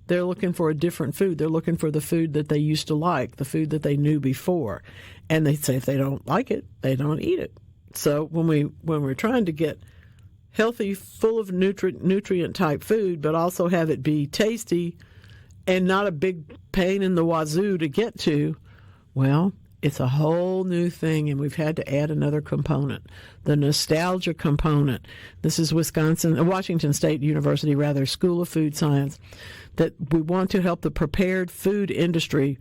they're looking for a different food. They're looking for the food that they used to like, the food that they knew before. And they say if they don't like it, they don't eat it. So when we're trying to get healthy, full of nutrient type food, but also have it be tasty and not a big pain in the wazoo to get to, well, it's a whole new thing, and we've had to add another component, the nostalgia component. This is Washington State University, School of Food Science, that we want to help the prepared food industry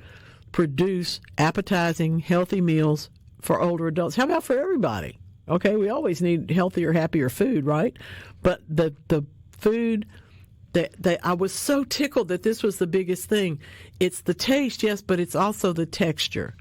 produce appetizing, healthy meals for older adults. How about for everybody? Okay, we always need healthier, happier food, right? But the food I was so tickled that this was the biggest thing. It's the taste, yes, but it's also the texture.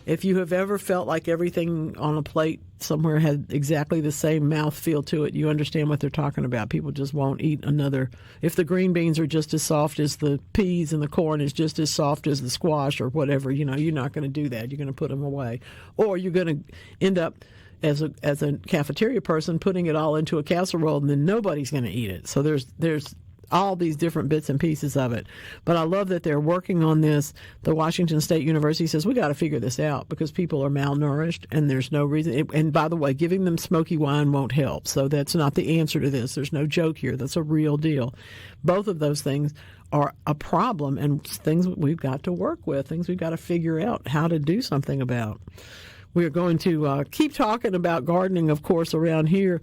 If you have ever felt like everything on a plate somewhere had exactly the same mouthfeel to it, you understand what they're talking about. People just won't eat another. If the green beans are just as soft as the peas and the corn is just as soft as the squash or whatever, you're not going to do that. You're going to put them away. Or you're going to end up as a cafeteria person, putting it all into a casserole, and then nobody's going to eat it. So there's all these different bits and pieces of it. But I love that they're working on this. The Washington State University says we got to figure this out because people are malnourished, and there's no reason. And by the way, giving them smoky wine won't help. So that's not the answer to this. There's no joke here. That's a real deal. Both of those things are a problem and things we've got to work with, things we've got to figure out how to do something about. We're going to keep talking about gardening, of course, around here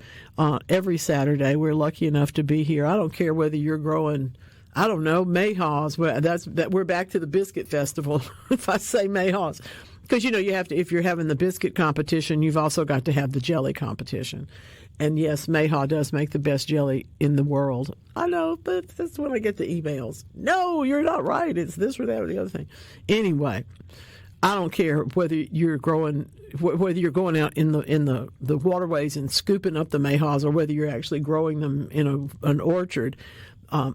every Saturday. We're lucky enough to be here. I don't care whether you're growing, I don't know, mayhaws. We're back to the biscuit festival, if I say mayhaws. Because, you have to, if you're having the biscuit competition, you've also got to have the jelly competition. And yes, mayhaw does make the best jelly in the world. I know, but that's when I get the emails. No, you're not right. It's this or that or the other thing. Anyway, I don't care whether you're going out in the waterways and scooping up the mayhaws or whether you're actually growing them in an orchard.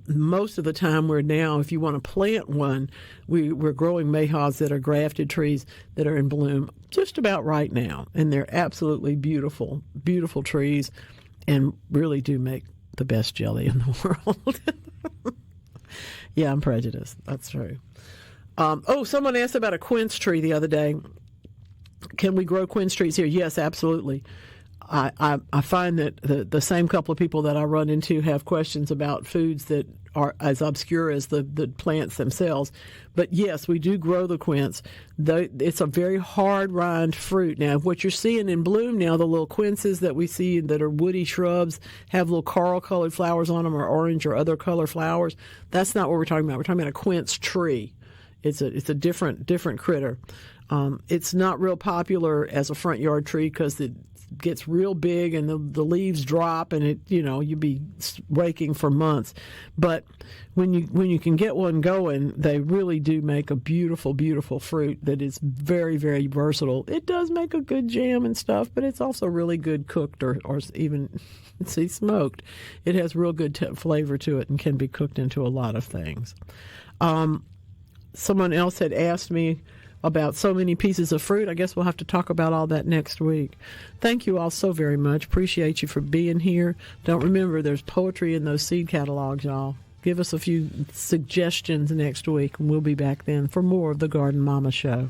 Most of the time if you want to plant one, we're growing mayhaws that are grafted trees that are in bloom just about right now. And they're absolutely beautiful, beautiful trees and really do make the best jelly in the world. Yeah, I'm prejudiced. That's true. Someone asked about a quince tree the other day. Can we grow quince trees here? Yes, absolutely. I find that the same couple of people that I run into have questions about foods that are as obscure as the plants themselves. But yes, we do grow the quince. It's a very hard rind fruit. Now, what you're seeing in bloom now, the little quinces that we see that are woody shrubs, have little coral-colored flowers on them or orange or other color flowers. That's not what we're talking about. We're talking about a quince tree. It's a different critter. It's not real popular as a front yard tree because it gets real big and the leaves drop and you'd be raking for months. But when you can get one going, they really do make a beautiful, beautiful fruit that is very, very versatile. It does make a good jam and stuff, but it's also really good cooked or even smoked. It has real good flavor to it and can be cooked into a lot of things. Someone else had asked me about so many pieces of fruit. I guess we'll have to talk about all that next week. Thank you all so very much. Appreciate you for being here. Don't remember, there's poetry in those seed catalogs, y'all. Give us a few suggestions next week, and we'll be back then for more of the Garden Mama Show.